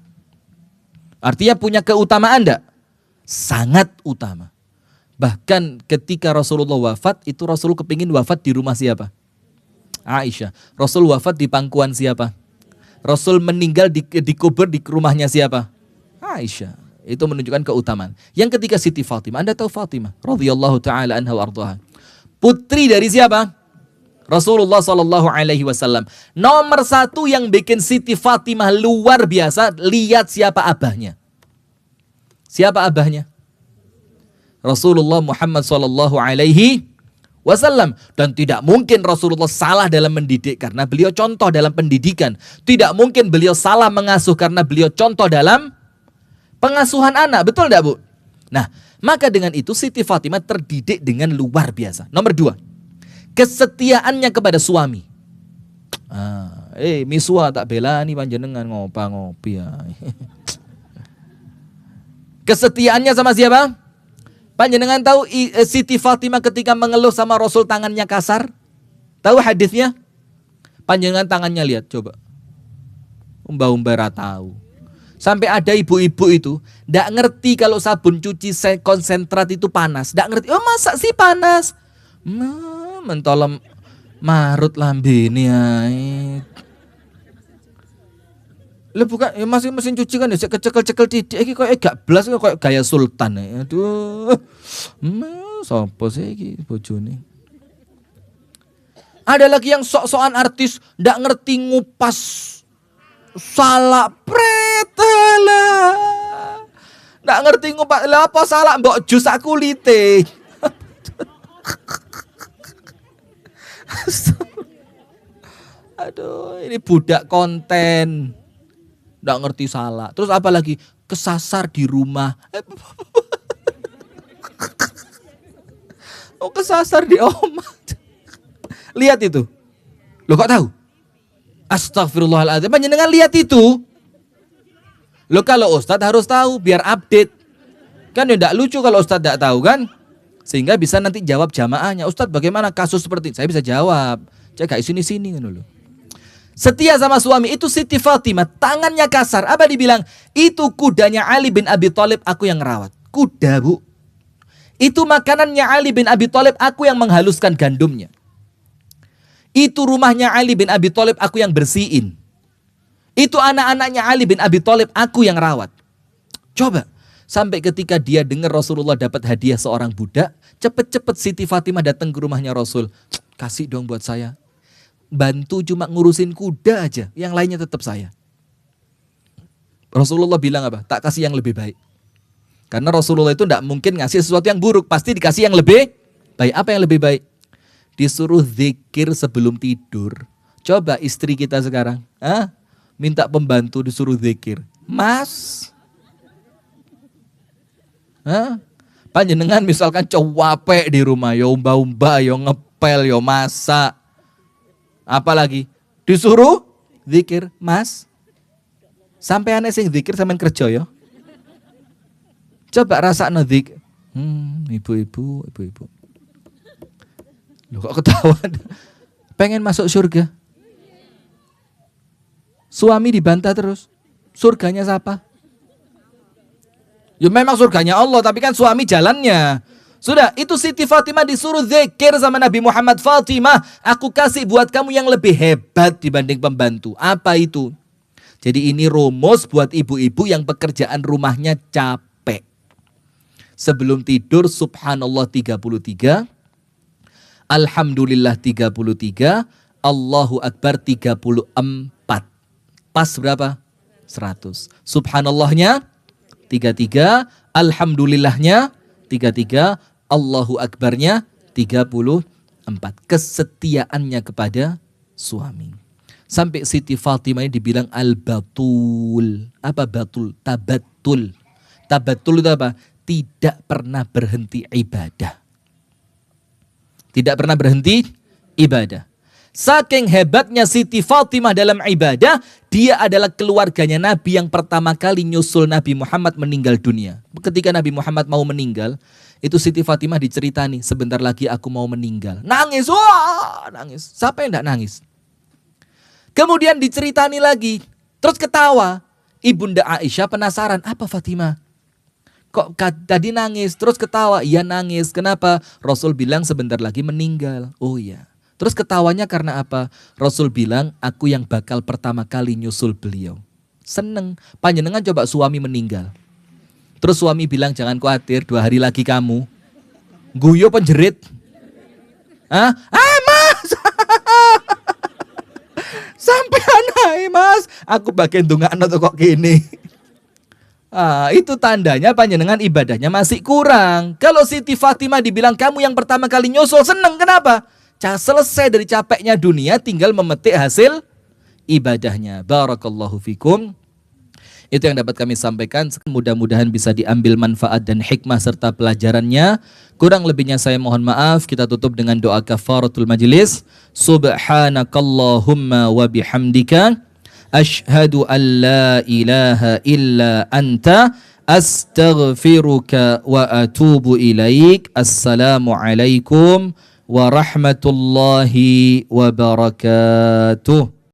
S1: Artinya punya keutamaan enggak? Sangat utama. Bahkan ketika Rasulullah wafat, itu Rasul kepingin wafat di rumah siapa? Aisyah. Rasul wafat di pangkuan siapa? Rasul meninggal dikubur di rumahnya siapa? Aisyah. Itu menunjukkan keutamaan. Yang ketiga Siti Fatimah. Anda tahu Fatimah radhiyallahu taala anha wa ardhaha. Putri dari siapa? Rasulullah sallallahu alaihi wasallam. Nomor satu yang bikin Siti Fatimah luar biasa, lihat siapa abahnya. Siapa abahnya? Rasulullah Muhammad sallallahu alaihi wasallam. Dan tidak mungkin Rasulullah salah dalam mendidik karena beliau contoh dalam pendidikan. Tidak mungkin beliau salah mengasuh karena beliau contoh dalam pengasuhan anak. Betul tidak, Bu? Nah, maka dengan itu Siti Fatimah terdidik dengan luar biasa. Nomor dua, kesetiaannya kepada suami. Miswa tak belani panjenengan ngopi ya. Kesetiaannya sama siapa? Panjenengan tahu Siti Fatimah ketika mengeluh sama Rasul tangannya kasar? Tahu hadisnya? Panjenengan tangannya lihat coba. Umba-umba tahu. Sampai ada ibu-ibu itu ndak ngerti kalau sabun cuci konsentrat itu panas. Ndak ngerti. Oh masa sih panas? Mentolem marut lambene ae. Lah bukan ya masih mesin cuci kan ya kecekel-cekel titik iki koyo gak blas koyo gaya sultan ya. Aduh. Sopo sih iki bojone? Ada lagi yang sok-sokan artis ndak ngerti ngupas salak pretela. Ndak ngerti ngupas lha apa salak mbok jus sak kulite. Aduh, ini budak konten. Nggak ngerti salah. Terus apa lagi? Kesasar di rumah. Oh kesasar di omah. Lihat itu. Lo kok tahu? Astagfirullahaladzim. Panjenengan lihat itu. Lo kalau Ustadz harus tahu biar update. Kan ya enggak lucu kalau Ustadz enggak tahu kan? Sehingga bisa nanti jawab jamaahnya. Ustadz bagaimana kasus seperti ini? Saya bisa jawab. Cek sini-sini kan dulu. Setia sama suami itu Siti Fatimah, tangannya kasar. Apa dibilang? Itu kudanya Ali bin Abi Thalib, aku yang ngerawat. Kuda, Bu. Itu makanannya Ali bin Abi Thalib, aku yang menghaluskan gandumnya. Itu rumahnya Ali bin Abi Thalib, aku yang bersihin. Itu anak-anaknya Ali bin Abi Thalib, aku yang rawat. Coba, sampai ketika dia dengar Rasulullah dapat hadiah seorang budak, cepet-cepet Siti Fatimah datang ke rumahnya Rasul. Kasih dong buat saya. Bantu cuma ngurusin kuda aja, yang lainnya tetap saya. Rasulullah bilang apa? Tak kasih yang lebih baik. Karena Rasulullah itu tidak mungkin ngasih sesuatu yang buruk, pasti dikasih yang lebih baik. Apa yang lebih baik? Disuruh zikir sebelum tidur. Coba istri kita sekarang, minta pembantu disuruh zikir. Mas, panjenengan misalkan cowapek di rumah, yo umba-umba, yo ngepel, yo masak. Apalagi disuruh zikir, Mas. Sampai aneh sing zikir sampean kerja ya. Coba rasakno zikir. Ibu-ibu. Loh kok ketawa? Pengen masuk surga. Suami dibantah terus. Surganya siapa? Ya memang surganya Allah, tapi kan suami jalannya. Sudah, itu Siti Fatimah disuruh zikir sama Nabi Muhammad. Fatimah, aku kasih buat kamu yang lebih hebat dibanding pembantu. Apa itu? Jadi ini rumus buat ibu-ibu yang pekerjaan rumahnya capek. Sebelum tidur, subhanallah 33. Alhamdulillah 33. Allahu Akbar 34. Pas berapa? 100. Subhanallahnya 33. Alhamdulillahnya 33, Allahu Akbarnya 34. Kesetiaannya kepada suami. Sampai Siti Fatimah ini dibilang al-batul. Apa batul? Tabatul. Tabatul itu apa? Tidak pernah berhenti ibadah. Tidak pernah berhenti ibadah. Saking hebatnya Siti Fatimah dalam ibadah, dia adalah keluarganya Nabi yang pertama kali nyusul Nabi Muhammad meninggal dunia. Ketika Nabi Muhammad mau meninggal, itu Siti Fatimah diceritani, sebentar lagi aku mau meninggal. Nangis, wah, nangis. Siapa yang tidak nangis? Kemudian diceritani lagi, terus ketawa. Ibunda Aisyah penasaran, apa Fatimah? Kok tadi nangis, terus ketawa? Iya nangis, kenapa? Rasul bilang sebentar lagi meninggal. Oh iya. Terus ketawanya karena apa? Rasul bilang, aku yang bakal pertama kali nyusul beliau. Seneng. Panjenengan coba suami meninggal. Terus suami bilang, jangan khawatir, 2 hari lagi kamu. Guyo penjerit. Mas! Sampai anai mas. Aku bagian dungakno kok gini. Itu tandanya panjenengan ibadahnya masih kurang. Kalau Siti Fatimah dibilang, kamu yang pertama kali nyusul, seneng. Kenapa? Selesai dari capeknya dunia, tinggal memetik hasil ibadahnya. Barakallahu fikum. Itu yang dapat kami sampaikan. Mudah-mudahan bisa diambil manfaat dan hikmah serta pelajarannya. Kurang lebihnya saya mohon maaf. Kita tutup dengan doa kafaratul majlis. Subhanakallahumma wa bihamdika asyhadu an la ilaha illa anta astaghfiruka wa atubu ilaik. Assalamualaikum warahmatullahi wabarakatuh.